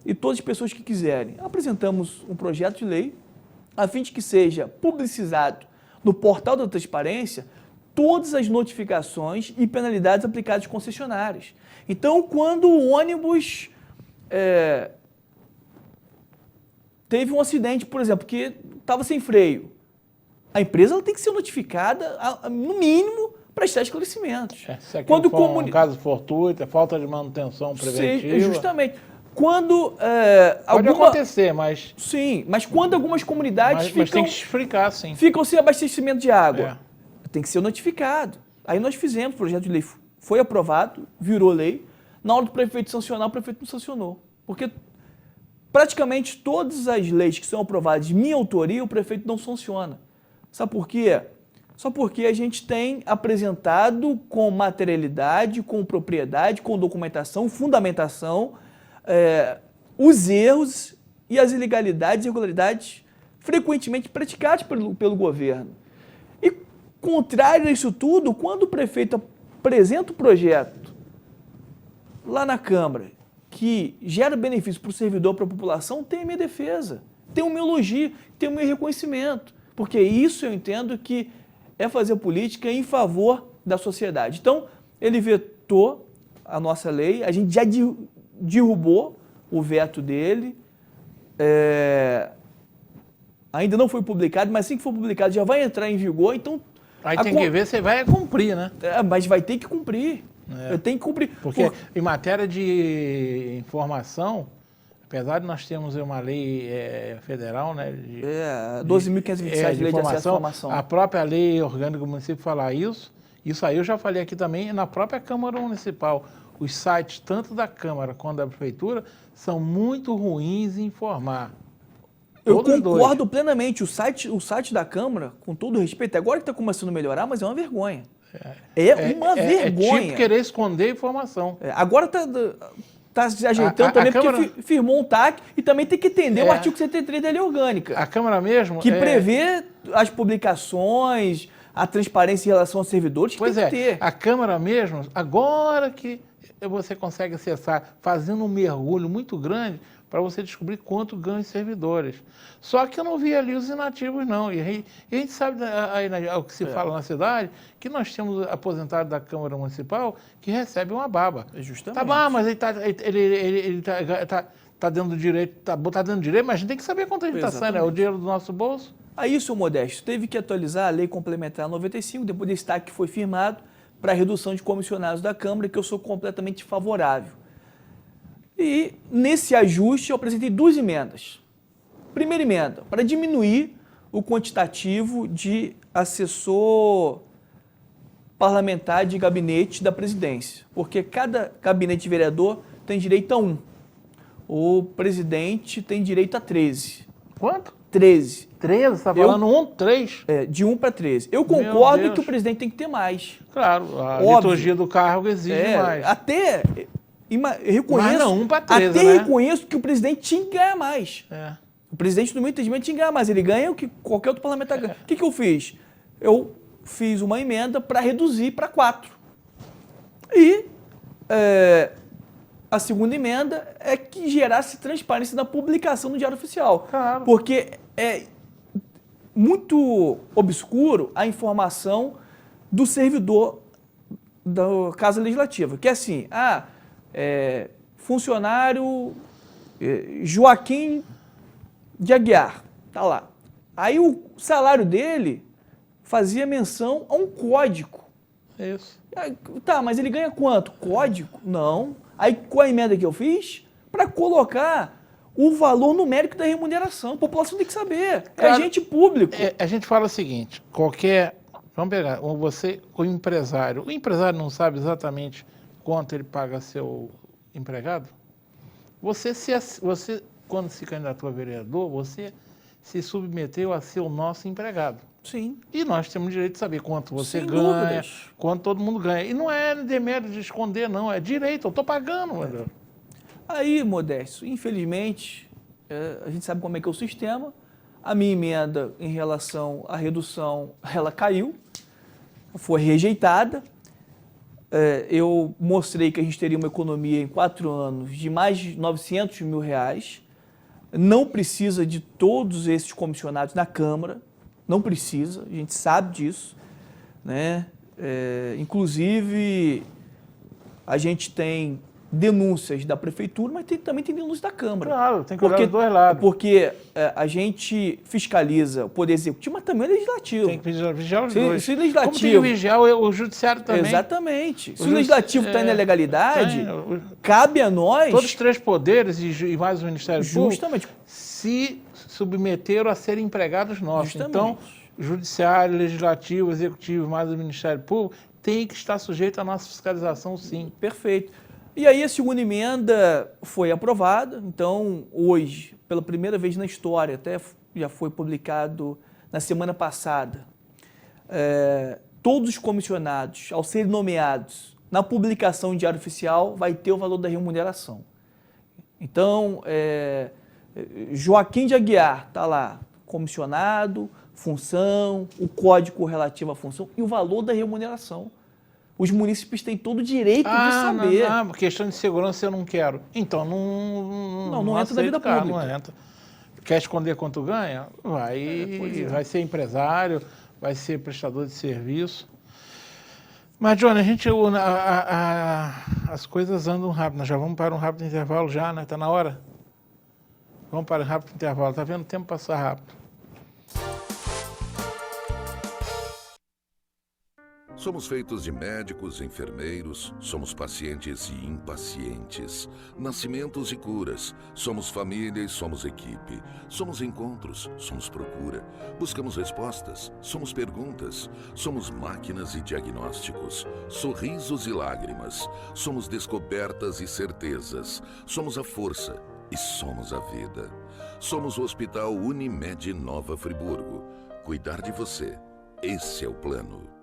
e todas as pessoas que quiserem. Apresentamos um projeto de lei a fim de que seja publicizado no portal da transparência todas as notificações e penalidades aplicadas às concessionárias. Então, quando o ônibus teve um acidente, por exemplo, que estava sem freio, a empresa ela tem que ser notificada, no mínimo, prestar esclarecimentos. Se aquilo for um caso fortuito, falta de manutenção preventiva... Sim, justamente. Quando pode acontecer, mas... Sim, mas quando algumas comunidades mas tem que explicar, sim. Ficam sem abastecimento de água, tem que ser notificado. Aí nós fizemos, o projeto de lei foi aprovado, virou lei. Na hora do prefeito sancionar, o prefeito não sancionou. Porque praticamente todas as leis que são aprovadas de minha autoria, o prefeito não sanciona. Sabe por quê? Só porque a gente tem apresentado com materialidade, com propriedade, com documentação, fundamentação, os erros e as ilegalidades e irregularidades frequentemente praticados pelo governo. E, contrário a isso tudo, quando o prefeito apresenta o projeto lá na Câmara, que gera benefício para o servidor, para a população, tem a minha defesa, tem o meu elogio, tem o meu reconhecimento, porque isso eu entendo que é fazer política em favor da sociedade. Então, ele vetou a nossa lei, a gente já derrubou o veto dele, ainda não foi publicado, mas assim que for publicado já vai entrar em vigor, então... Aí tem que ver se vai cumprir, né? Mas vai ter que cumprir. Eu tenho que cumprir. Porque em matéria de informação, apesar de nós termos uma lei federal, né? 12.527 de lei de acesso à informação. A própria lei orgânica do município fala isso aí eu já falei aqui também, na própria Câmara Municipal. Os sites, tanto da Câmara quanto da Prefeitura, são muito ruins em informar. Eu concordo plenamente. O site da Câmara, com todo respeito, agora que está começando a melhorar, mas é uma vergonha. Uma vergonha. É tipo querer esconder informação. Agora está se ajeitando também, porque firmou um TAC e também tem que entender o artigo 73 da Lei Orgânica. A Câmara mesmo... Que prevê as publicações, a transparência em relação aos servidores, que tem que ter. A Câmara mesmo, agora que você consegue acessar, fazendo um mergulho muito grande, para você descobrir quanto ganham os servidores. Só que eu não vi ali os inativos, não. E a gente sabe, aí, o que se fala na cidade, que nós temos aposentados da Câmara Municipal que recebe uma baba. Justamente. Tá bom, mas ele tá dando direito, tá dando direito, mas a gente tem que saber quanto a gente está saindo, é o dinheiro do nosso bolso. Aí, seu Modesto, teve que atualizar a Lei Complementar 95, depois desse TAC que foi firmado, para a redução de comissionados da Câmara, que eu sou completamente favorável. E, nesse ajuste, eu apresentei 2 emendas. Primeira emenda, para diminuir o quantitativo de assessor parlamentar de gabinete da presidência, porque cada gabinete de vereador tem direito a 1. O presidente tem direito a 13. Quanto? 13. 13? Você está falando 3? De 1 para 13. Eu concordo que o presidente tem que ter mais. Claro, a liturgia do cargo exige mais. Até... reconheço, mas não, 1 para 13, até né? Reconheço que o presidente tinha que ganhar mais. O presidente, no meu entendimento, tinha que ganhar mais. Ele ganha o que qualquer outro parlamentar ganha. O que eu fiz? Eu fiz uma emenda para reduzir para 4. E a segunda emenda é que gerasse transparência na publicação no Diário Oficial. Claro. Porque é muito obscuro a informação do servidor da Casa Legislativa. Que é assim, funcionário Joaquim de Aguiar, tá lá. Aí o salário dele fazia menção a um código. Isso. Tá, mas ele ganha quanto? Código? Não. Aí qual a emenda que eu fiz? Para colocar o valor numérico da remuneração. A população tem que saber. Claro, é agente público. A gente fala o seguinte, vamos pegar, o empresário não sabe exatamente quanto ele paga seu empregado? Você, quando se candidatou a vereador, você se submeteu a ser o nosso empregado. Sim. E nós temos o direito de saber quanto você Sem ganha, dúvidas. quanto todo mundo ganha. E não é demérito de esconder, não. É direito, eu estou pagando. Aí, Modesto, infelizmente, a gente sabe como é que é o sistema. A minha emenda em relação à redução, ela caiu, foi rejeitada. eu mostrei que a gente teria uma economia em 4 anos de mais de R$900 mil. Não precisa de todos esses comissionados na Câmara, não precisa, a gente sabe disso, né? Inclusive, a gente tem denúncias da Prefeitura, mas também tem denúncias da Câmara. Claro, tem que olhar os dois lados. Porque a gente fiscaliza o Poder Executivo, mas também o Legislativo. Tem que vigiar os dois. Se o Legislativo... Como tem que vigiar o Judiciário também. Exatamente. Se o Legislativo está em ilegalidade, tem, cabe a nós... Todos os 3 poderes e mais o Ministério Justamente. Público se submeteram a serem empregados nossos. Justamente. Então, Judiciário, Legislativo, Executivo, mais o Ministério Público, tem que estar sujeito à nossa fiscalização, sim. Perfeito. E aí a segunda emenda foi aprovada, então hoje, pela primeira vez na história, até já foi publicado na semana passada, todos os comissionados, ao serem nomeados na publicação em Diário Oficial, vai ter o valor da remuneração. Então, Joaquim de Aguiar está lá, comissionado, função, o código relativo à função e o valor da remuneração. Os munícipes têm todo o direito de saber. Não, questão de segurança eu não quero. Então, não entra na vida pública. Não entra. Quer esconder quanto ganha? Vai ser empresário, vai ser prestador de serviço. Mas, Johnny, as coisas andam rápido. Nós já vamos para um rápido intervalo já, né? Está na hora? Vamos para um rápido intervalo. Está vendo o tempo passar rápido. Somos feitos de médicos, enfermeiros, somos pacientes e impacientes, nascimentos e curas, somos família e somos equipe, somos encontros, somos procura, buscamos respostas, somos perguntas, somos máquinas e diagnósticos, sorrisos e lágrimas, somos descobertas e certezas, somos a força e somos a vida. Somos o Hospital Unimed Nova Friburgo. Cuidar de você, esse é o plano.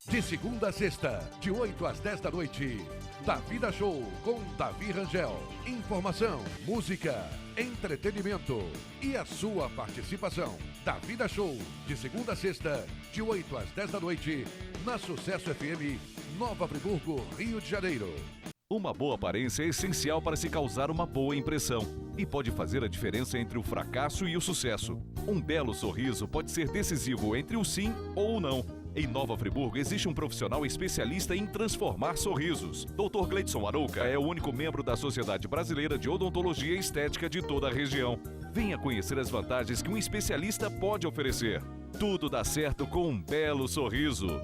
De segunda a sexta, de 8 às 10 da noite, Davida Show com Davi Rangel. Informação, música, entretenimento e a sua participação. Davida Show, de segunda a sexta, de 8 às 10 da noite, na Sucesso FM, Nova Friburgo, Rio de Janeiro. Uma boa aparência é essencial para se causar uma boa impressão e pode fazer a diferença entre o fracasso e o sucesso. Um belo sorriso pode ser decisivo entre o sim ou o não. Em Nova Friburgo existe um profissional especialista em transformar sorrisos. Dr. Gleidson Arouca é o único membro da Sociedade Brasileira de Odontologia e Estética de toda a região. Venha conhecer as vantagens que um especialista pode oferecer. Tudo dá certo com um belo sorriso.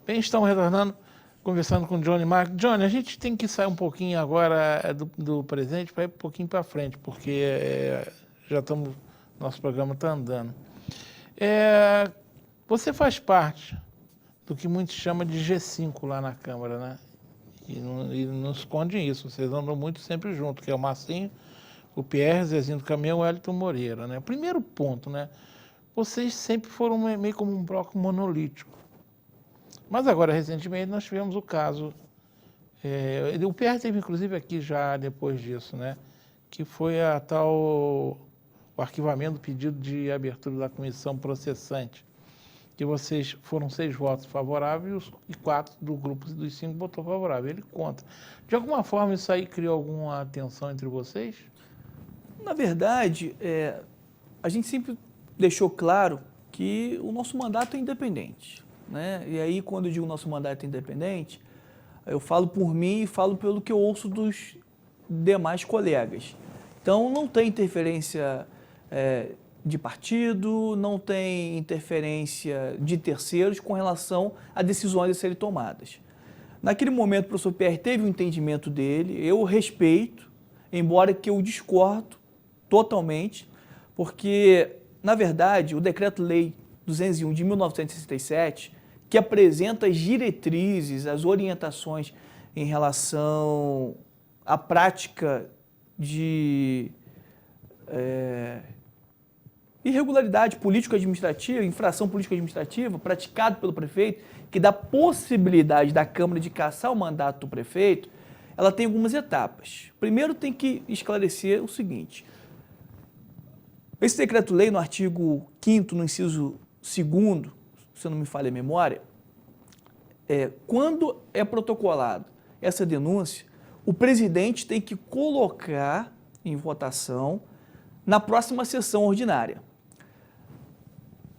Bem, estamos retornando, conversando com o Johnny Marques. Johnny, a gente tem que sair um pouquinho agora do presente para ir um pouquinho para frente, porque nosso programa está andando. Você faz parte do que muitos chamam de G5 lá na Câmara, né? E não escondem isso, vocês andam muito sempre juntos, que é o Marcinho, o Pierre, Zezinho do Caminhão, o Wellington Moreira, né? Primeiro ponto, né? Vocês sempre foram meio como um bloco monolítico. Mas agora, recentemente, nós tivemos o caso, o PR teve inclusive aqui já depois disso, né? Que foi o arquivamento do pedido de abertura da comissão processante, que vocês foram 6 votos favoráveis e 4 do grupo dos 5 votou favorável, ele contra. De alguma forma isso aí criou alguma tensão entre vocês? Na verdade, a gente sempre deixou claro que o nosso mandato é independente. Né? E aí, quando eu digo nosso mandato independente, eu falo por mim e falo pelo que eu ouço dos demais colegas. Então, não tem interferência de partido, não tem interferência de terceiros com relação a decisões a serem tomadas. Naquele momento, o professor Pierre teve um entendimento dele, eu respeito, embora que eu discordo totalmente, porque, na verdade, o Decreto-Lei 201 de 1967, que apresenta as diretrizes, as orientações em relação à prática de irregularidade político-administrativa, infração político-administrativa praticada pelo prefeito, que dá possibilidade da Câmara de cassar o mandato do prefeito, ela tem algumas etapas. Primeiro tem que esclarecer o seguinte: Esse decreto-lei, no artigo 5º, no inciso 2º, se eu não me falha a memória, quando é protocolado essa denúncia, o presidente tem que colocar em votação na próxima sessão ordinária.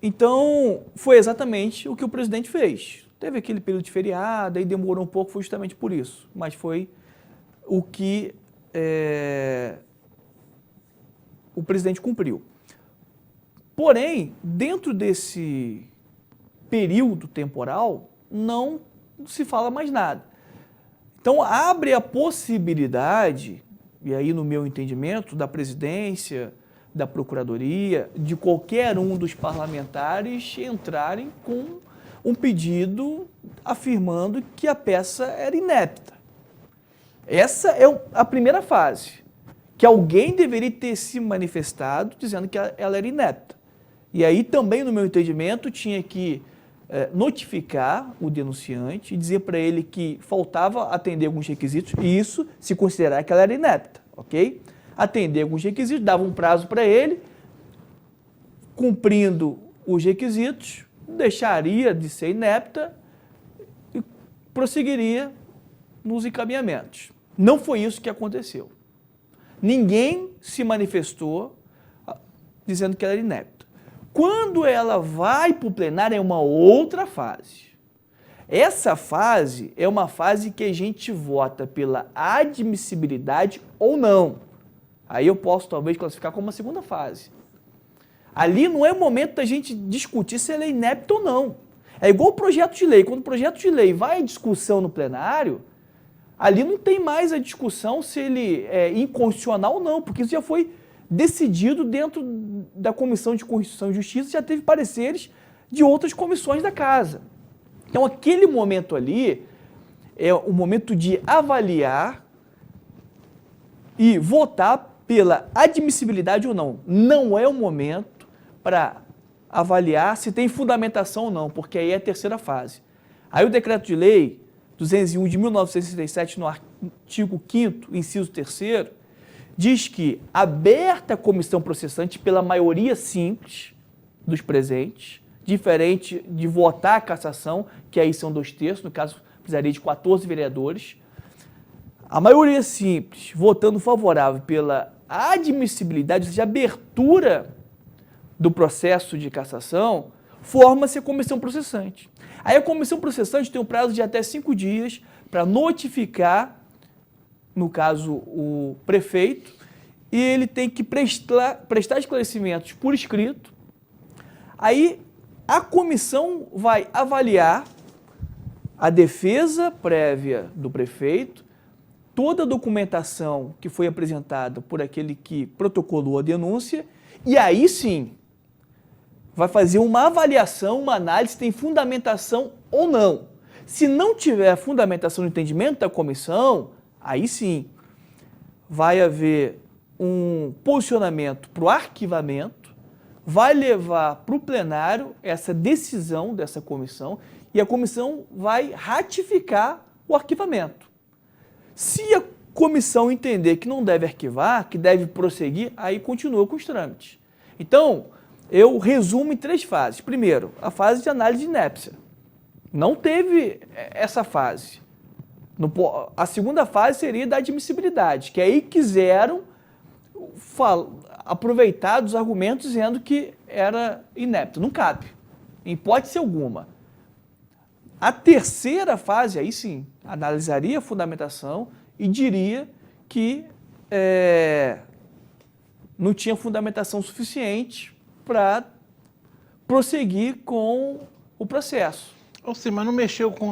Então, foi exatamente o que o presidente fez. Teve aquele período de feriado, aí demorou um pouco, foi justamente por isso. Mas foi o que o presidente cumpriu. Porém, dentro desse período temporal, não se fala mais nada. Então, abre a possibilidade, e aí no meu entendimento, da presidência, da procuradoria, de qualquer um dos parlamentares entrarem com um pedido afirmando que a peça era inepta. Essa é a primeira fase, que alguém deveria ter se manifestado dizendo que ela era inepta. E aí também, no meu entendimento, tinha que notificar o denunciante e dizer para ele que faltava atender alguns requisitos, e isso se considerar que ela era inepta, ok? Atender alguns requisitos, dava um prazo para ele, cumprindo os requisitos, deixaria de ser inepta e prosseguiria nos encaminhamentos. Não foi isso que aconteceu. Ninguém se manifestou dizendo que ela era inepta. Quando ela vai para o plenário, é uma outra fase. Essa fase é uma fase que a gente vota pela admissibilidade ou não. Aí eu posso talvez classificar como uma segunda fase. Ali não é o momento da gente discutir se ela é inepta ou não. É igual o projeto de lei. Quando o projeto de lei vai à discussão no plenário, ali não tem mais a discussão se ele é inconstitucional ou não, porque isso já foi decidido dentro da Comissão de Constituição e Justiça, já teve pareceres de outras comissões da Casa. Então, aquele momento ali é o momento de avaliar e votar pela admissibilidade ou não. Não é o momento para avaliar se tem fundamentação ou não, porque aí é a terceira fase. Aí o decreto de lei 201 de 1967, no artigo 5º, inciso 3º, diz que, aberta a comissão processante pela maioria simples dos presentes, diferente de votar a cassação, que aí são 2/3, no caso precisaria de 14 vereadores, a maioria simples, votando favorável pela admissibilidade, ou seja, abertura do processo de cassação, forma-se a comissão processante. Aí a comissão processante tem um prazo de até 5 dias para notificar, no caso, o prefeito, e ele tem que prestar esclarecimentos por escrito. Aí a comissão vai avaliar a defesa prévia do prefeito, toda a documentação que foi apresentada por aquele que protocolou a denúncia, e aí sim vai fazer uma avaliação, uma análise se tem fundamentação ou não. Se não tiver fundamentação no entendimento da comissão, aí sim vai haver um posicionamento para o arquivamento, vai levar para o plenário essa decisão dessa comissão e a comissão vai ratificar o arquivamento. Se a comissão entender que não deve arquivar, que deve prosseguir, aí continua com os trâmites. Então, eu resumo em 3 fases. Primeiro, a fase de análise de inépcia. Não teve essa fase. A segunda fase seria da admissibilidade, que aí quiseram aproveitar dos argumentos dizendo que era inepto. Não cabe, em hipótese alguma. A terceira fase, aí sim, analisaria a fundamentação e diria que não tinha fundamentação suficiente para prosseguir com o processo. Ou seja, mas não mexeu com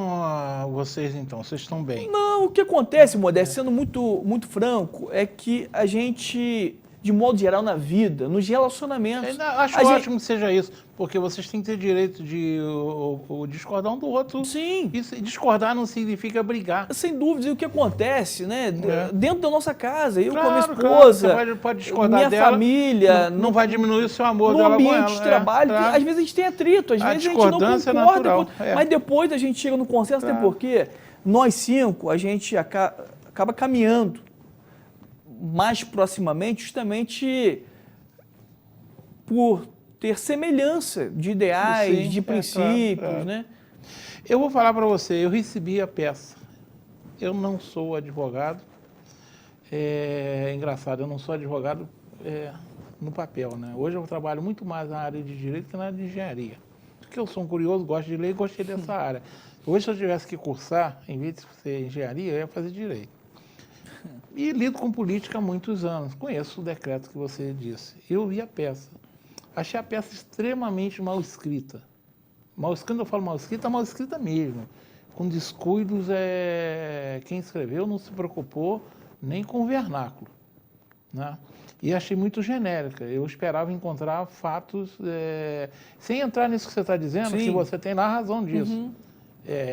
vocês então, vocês estão bem? Não, o que acontece, Modesto, sendo muito franco, é que a gente, de modo geral na vida, nos relacionamentos... Acho ótimo que seja isso, porque vocês têm que ter direito de discordar um do outro. Sim. E discordar não significa brigar. Sem dúvida, e o que acontece, né? Dentro da nossa casa, eu Claro, com a minha esposa, você pode discordar minha dela, família... Não vai diminuir o seu amor no dela com ela. ambiente de trabalho, que às vezes a gente tem atrito, às vezes a gente não discordância é concorda, natural, mas depois a gente chega no consenso, até porque nós 5, a gente acaba caminhando mais proximamente, justamente por ter semelhança de ideais, Sim, de princípios, claro. né? Eu vou falar para você, eu recebi a peça. Eu não sou advogado. É engraçado, eu não sou advogado no papel, né? Hoje eu trabalho muito mais na área de direito que na área de engenharia. Porque eu sou um curioso, gosto de ler e gostei dessa área. Hoje, se eu tivesse que cursar, em vez de ser engenharia, eu ia fazer direito. E lido com política há muitos anos. Conheço o decreto que você disse. Eu vi a peça. Achei a peça extremamente mal escrita. Mal escrita, eu falo mal escrita mesmo. Com descuidos, quem escreveu não se preocupou nem com o vernáculo, né? E achei muito genérica. Eu esperava encontrar fatos, sem entrar nisso que você está dizendo, Sim. que você tem lá razão disso.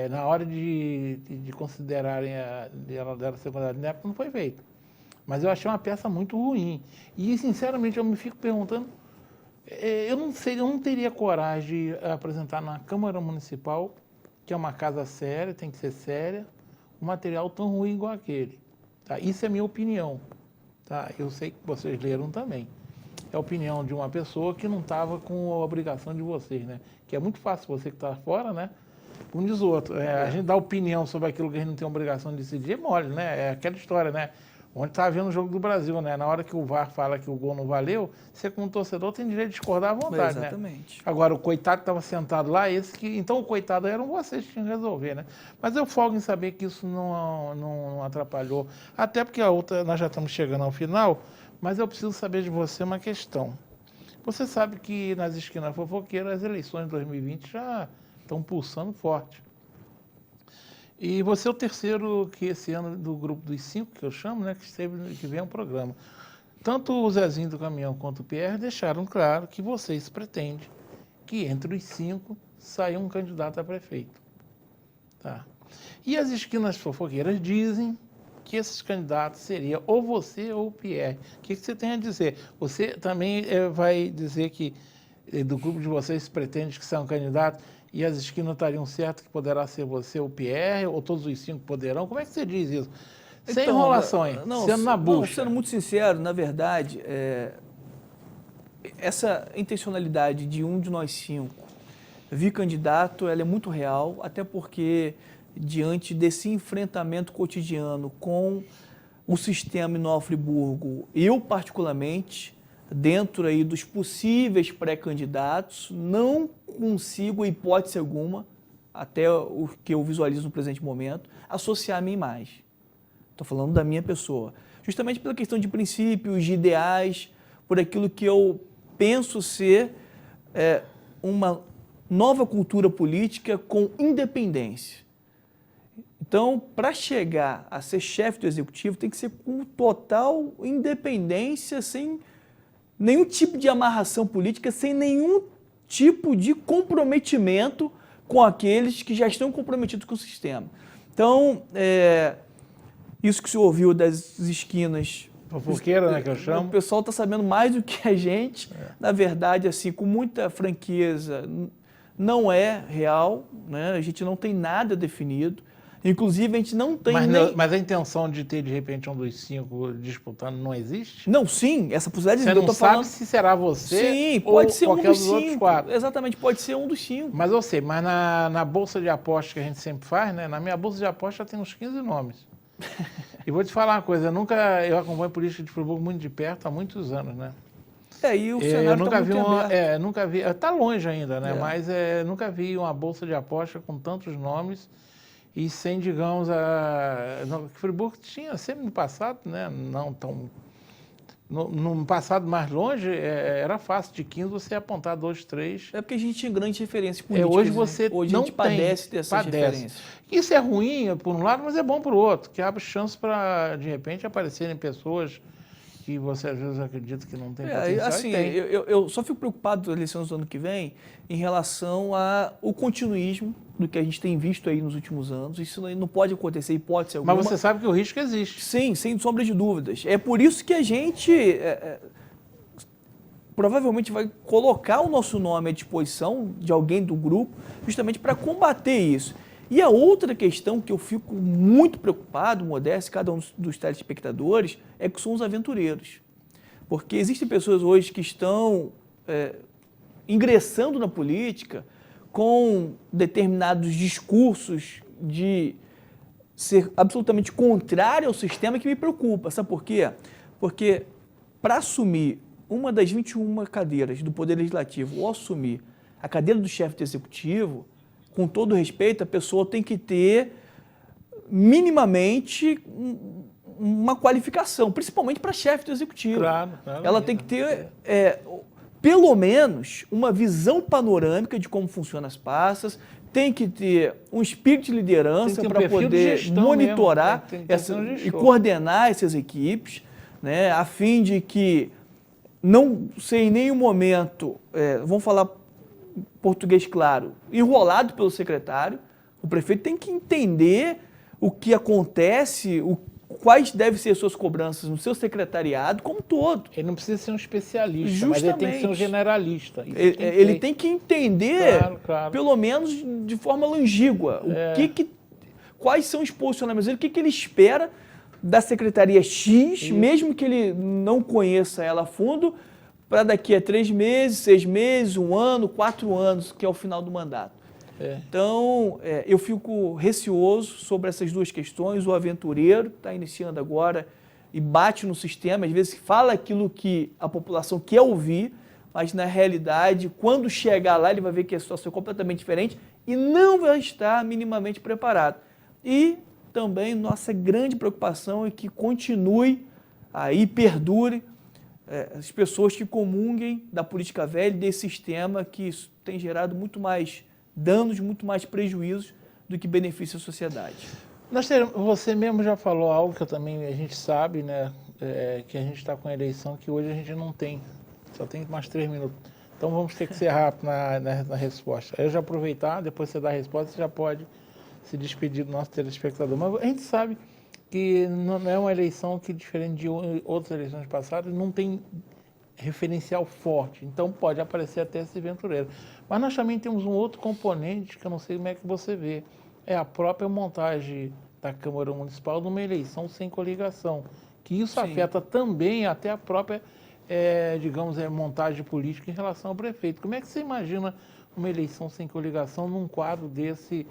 Na hora de considerarem dela secundária na época, não foi feito. Mas eu achei uma peça muito ruim. E, sinceramente, eu me fico perguntando, eu não teria coragem de apresentar na Câmara Municipal, que é uma casa séria, tem que ser séria, um material tão ruim igual aquele. Tá? Isso é a minha opinião. Tá? Eu sei que vocês leram também. É a opinião de uma pessoa que não estava com a obrigação de vocês, né? Que é muito fácil você que está fora, né? Como diz o outro, a gente dá opinião sobre aquilo que a gente não tem obrigação de decidir, é mole, né? É aquela história, né? Onde está vendo o jogo do Brasil, né? Na hora que o VAR fala que o gol não valeu, você como torcedor tem direito de discordar à vontade, Exatamente. né? Agora, o coitado que estava sentado lá, então o coitado eram vocês que tinham que resolver, né? Mas eu folgo em saber que isso não atrapalhou. Até porque a outra, nós já estamos chegando ao final, mas eu preciso saber de você uma questão. Você sabe que nas esquinas fofoqueiras as eleições de 2020 já estão pulsando forte. E você é o terceiro que esse ano do grupo dos 5, que eu chamo, né, que vem ao programa. Tanto o Zezinho do Caminhão quanto o Pierre deixaram claro que vocês pretendem que entre os 5 saia um candidato a prefeito. Tá? E as esquinas fofoqueiras dizem que esses candidatos seriam ou você ou o Pierre. O que você tem a dizer? Você também vai dizer que do grupo de vocês pretende que saia um candidato e as esquinas estariam certas que poderá ser você ou o Pierre, ou todos os 5 poderão? Como é que você diz isso? Sem enrolações, sendo na bucha. Sendo muito sincero, na verdade, essa intencionalidade de um de nós 5 vir candidato, ela é muito real, até porque diante desse enfrentamento cotidiano com o sistema em Nova Friburgo, eu particularmente, dentro aí dos possíveis pré-candidatos, não consigo, hipótese alguma, até o que eu visualizo no presente momento, associar a minha imagem. Estou falando da minha pessoa. Justamente pela questão de princípios, de ideais, por aquilo que eu penso ser uma nova cultura política com independência. Então, para chegar a ser chefe do executivo, tem que ser com total independência, sem nenhum tipo de amarração política, sem nenhum tipo de comprometimento com aqueles que já estão comprometidos com o sistema. Então, isso que se ouviu das esquinas... Fofoqueira, né, que eu chamo. O pessoal está sabendo mais do que a gente. Na verdade, assim, com muita franqueza, não é real, né? A gente não tem nada definido. Inclusive, a gente não tem Mas a intenção de ter, de repente, um dos 5 disputando não existe? Não, sim, essa possibilidade... Você não sabe se será você sim, pode ser qualquer um dos dos outros 5. 4. Exatamente, pode ser um dos 5. Mas eu sei, mas na bolsa de apostas que a gente sempre faz, né? Na minha bolsa de apostas tem uns 15 nomes. E vou te falar uma coisa, eu acompanho política de Friburgo muito de perto há muitos anos, né? E o cenário nunca vi aberto. nunca vi, está longe ainda, né? Mas nunca vi uma bolsa de apostas com tantos nomes e sem, digamos, Friburgo tinha sempre no passado, né? Não tão... No passado mais longe, era fácil, de 15 você apontar 2, 3. É porque a gente tinha grandes referências políticas. Hoje você hoje não a gente padece dessas referências. Isso é ruim por um lado, mas é bom por outro, que abre chance para, de repente, aparecerem pessoas que você às vezes acredita que não tem potencial. Assim, eu só fico preocupado com as eleições do ano que vem em relação ao continuismo do que a gente tem visto aí nos últimos anos. Isso não pode acontecer, hipótese alguma. Mas você sabe que o risco existe. Sim, sem sombra de dúvidas. É por isso que a gente provavelmente vai colocar o nosso nome à disposição de alguém do grupo justamente para combater isso. E a outra questão que eu fico muito preocupado, Modesto, cada um dos telespectadores, é que são os aventureiros. Porque existem pessoas hoje que estão ingressando na política com determinados discursos de ser absolutamente contrário ao sistema que me preocupa. Sabe por quê? Porque para assumir uma das 21 cadeiras do Poder Legislativo ou assumir a cadeira do chefe do Executivo, com todo respeito, a pessoa tem que ter minimamente uma qualificação, principalmente para chefe do Executivo. Claro, ela tem que ter, pelo menos, uma visão panorâmica de como funcionam as pastas, tem que ter um espírito de liderança para poder monitorar e coordenar essas equipes, né, a fim de que não ser em nenhum momento, vamos falar português claro, enrolado pelo secretário. O prefeito tem que entender o que acontece, quais devem ser as suas cobranças no seu secretariado como um todo. Ele não precisa ser um especialista, mas ele tem que ser um generalista. Ele tem que entender, pelo menos de forma longínqua, quais são os posicionamentos dele, o que ele espera da Secretaria X, mesmo que ele não conheça ela a fundo, para daqui a 3 meses, 6 meses, 1 ano, 4 anos, que é o final do mandato. Então, eu fico receoso sobre essas duas questões. O aventureiro está iniciando agora e bate no sistema, às vezes fala aquilo que a população quer ouvir, mas na realidade, quando chegar lá, ele vai ver que a situação é completamente diferente e não vai estar minimamente preparado. E também nossa grande preocupação é que continue aí, perdure as pessoas que comunguem da política velha, desse sistema que tem gerado muito mais danos, muito mais prejuízos do que benefício à sociedade. Você mesmo já falou algo que a gente sabe, né, que a gente está com a eleição que hoje a gente não tem, só tem mais 3 minutos. Então vamos ter que ser rápido na resposta. Eu já aproveitar, depois você dá a resposta, você já pode se despedir do nosso telespectador. Mas a gente sabe que não é uma eleição que, diferente de outras eleições passadas, não tem referencial forte. Então pode aparecer até esse aventureiro. Mas nós também temos um outro componente que eu não sei como é que você vê. É a própria montagem da Câmara Municipal numa eleição sem coligação. Que isso afeta também até a própria, montagem política em relação ao prefeito. Como é que você imagina uma eleição sem coligação num quadro desse,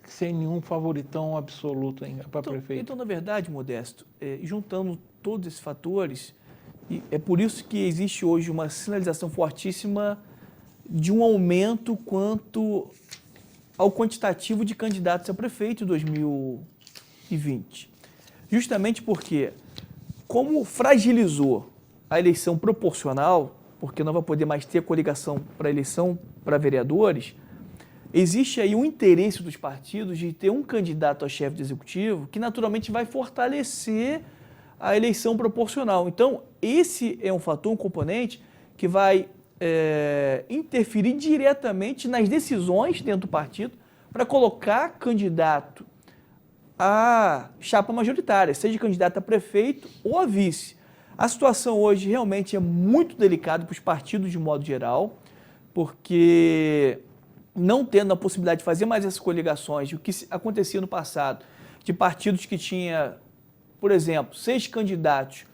sem nenhum favoritão absoluto para prefeito? Então, na verdade, Modesto, juntando todos esses fatores, é por isso que existe hoje uma sinalização fortíssima de um aumento quanto ao quantitativo de candidatos a prefeito em 2020. Justamente porque, como fragilizou a eleição proporcional, porque não vai poder mais ter coligação para eleição para vereadores, existe aí um interesse dos partidos de ter um candidato a chefe do executivo que naturalmente vai fortalecer a eleição proporcional. Então, esse é um fator, um componente que vai interferir diretamente nas decisões dentro do partido para colocar candidato a chapa majoritária, seja candidato a prefeito ou a vice. A situação hoje realmente é muito delicada para os partidos de modo geral, porque não tendo a possibilidade de fazer mais essas coligações, o que acontecia no passado, de partidos que tinha, por exemplo, 6 candidatos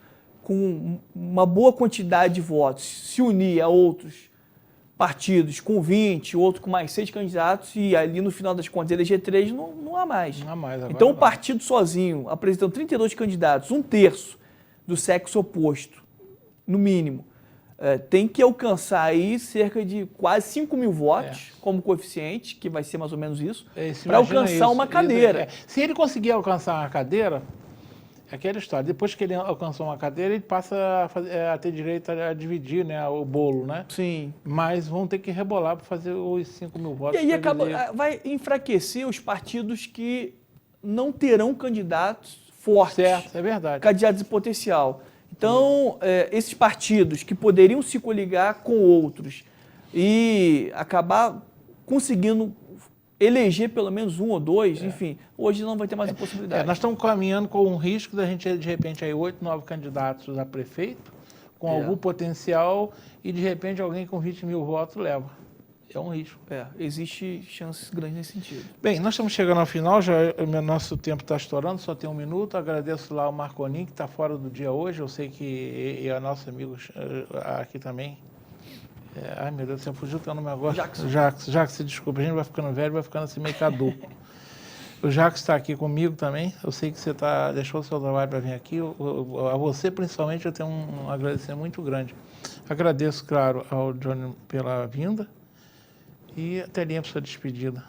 com uma boa quantidade de votos, se unir a outros partidos com 20, outro com mais 6 candidatos, e ali no final das contas eleger 3, não há mais. Não há mais. Então o partido sozinho, apresentando 32 candidatos, 1/3 do sexo oposto, no mínimo, tem que alcançar aí cerca de quase 5 mil votos como coeficiente, que vai ser mais ou menos isso, para alcançar uma cadeira. Se ele conseguir alcançar uma cadeira, é aquela história, depois que ele alcançou uma cadeira, ele passa a ter direito a dividir, né, o bolo, né? Sim. Mas vão ter que rebolar para fazer os 5 mil votos. E aí vai enfraquecer os partidos que não terão candidatos fortes. Certo, é verdade. Candidatos de potencial. Então, esses partidos que poderiam se coligar com outros e acabar conseguindo eleger pelo menos 1 ou 2, enfim, hoje não vai ter mais a possibilidade. Nós estamos caminhando com um risco da gente, de repente, aí 8, 9 candidatos a prefeito, com algum potencial, e de repente alguém com 20 mil votos leva. É um risco. Existe chances grandes nesse sentido. Bem, nós estamos chegando ao final, nosso tempo está estourando, só tem 1 minuto. Agradeço lá ao Marconin, que está fora do dia hoje. Eu sei que é nosso amigo aqui também Ai, meu Deus do céu, fugiu o teu nome agora. Jackson. Jackson, desculpa, a gente vai ficando velho, vai ficando assim meio caduco. O Jackson está aqui comigo também. Eu sei que você deixou o seu trabalho para vir aqui. A você, principalmente, eu tenho um agradecimento muito grande. Agradeço, claro, ao Johnny pela vinda e a telinha para sua despedida.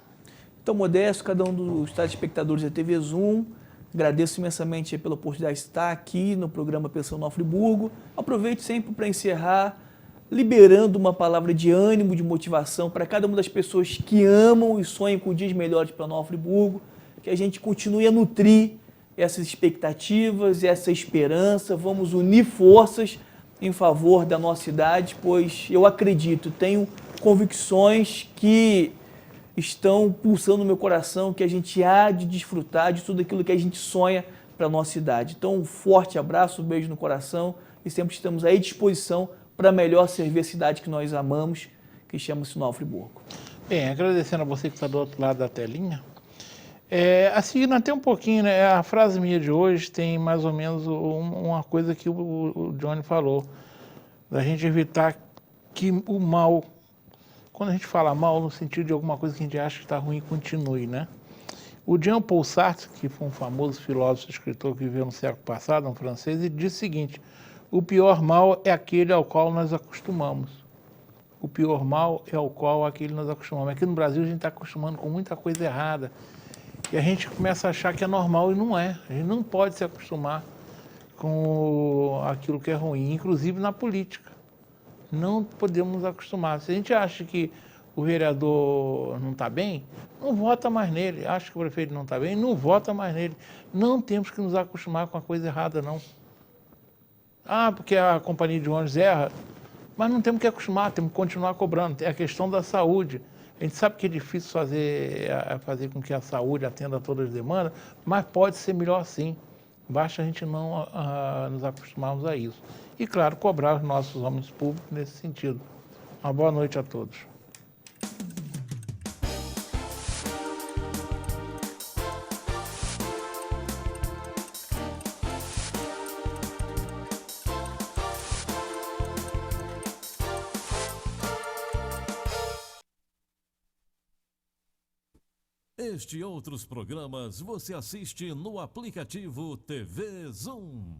Então, Modesto, cada um dos telespectadores da TV Zoom, agradeço imensamente pela oportunidade de estar aqui no programa Pensão Nova Friburgo. Aproveito sempre para encerrar liberando uma palavra de ânimo, de motivação para cada uma das pessoas que amam e sonham com dias melhores para Nova Friburgo, que a gente continue a nutrir essas expectativas, essa esperança, vamos unir forças em favor da nossa cidade, pois eu acredito, tenho convicções que estão pulsando no meu coração, que a gente há de desfrutar de tudo aquilo que a gente sonha para a nossa cidade. Então, um forte abraço, um beijo no coração e sempre estamos aí à disposição para melhor servir a cidade que nós amamos, que chama-se Nova Friburgo. Bem, agradecendo a você que está do outro lado da telinha. Assim, até um pouquinho, né? A frase minha de hoje tem mais ou menos uma coisa que o Johnny falou, da gente evitar que o mal, quando a gente fala mal no sentido de alguma coisa que a gente acha que está ruim, continue, né? O Jean-Paul Sartre, que foi um famoso filósofo e escritor que viveu no século passado, um francês, ele disse o seguinte: o pior mal é aquele ao qual nós acostumamos. O pior mal é ao qual aquele nós acostumamos. Aqui no Brasil a gente está acostumando com muita coisa errada. E a gente começa a achar que é normal e não é. A gente não pode se acostumar com aquilo que é ruim, inclusive na política. Não podemos nos acostumar. Se a gente acha que o vereador não está bem, não vota mais nele. Acha que o prefeito não está bem, não vota mais nele. Não temos que nos acostumar com a coisa errada, não. Porque a companhia de ônibus erra, mas não temos que acostumar, temos que continuar cobrando. Tem a questão da saúde. A gente sabe que é difícil fazer com que a saúde atenda a todas as demandas, mas pode ser melhor sim. Basta a gente não nos acostumarmos a isso. E, claro, cobrar os nossos homens públicos nesse sentido. Uma boa noite a todos. Este e outros programas você assiste no aplicativo TV Zoom.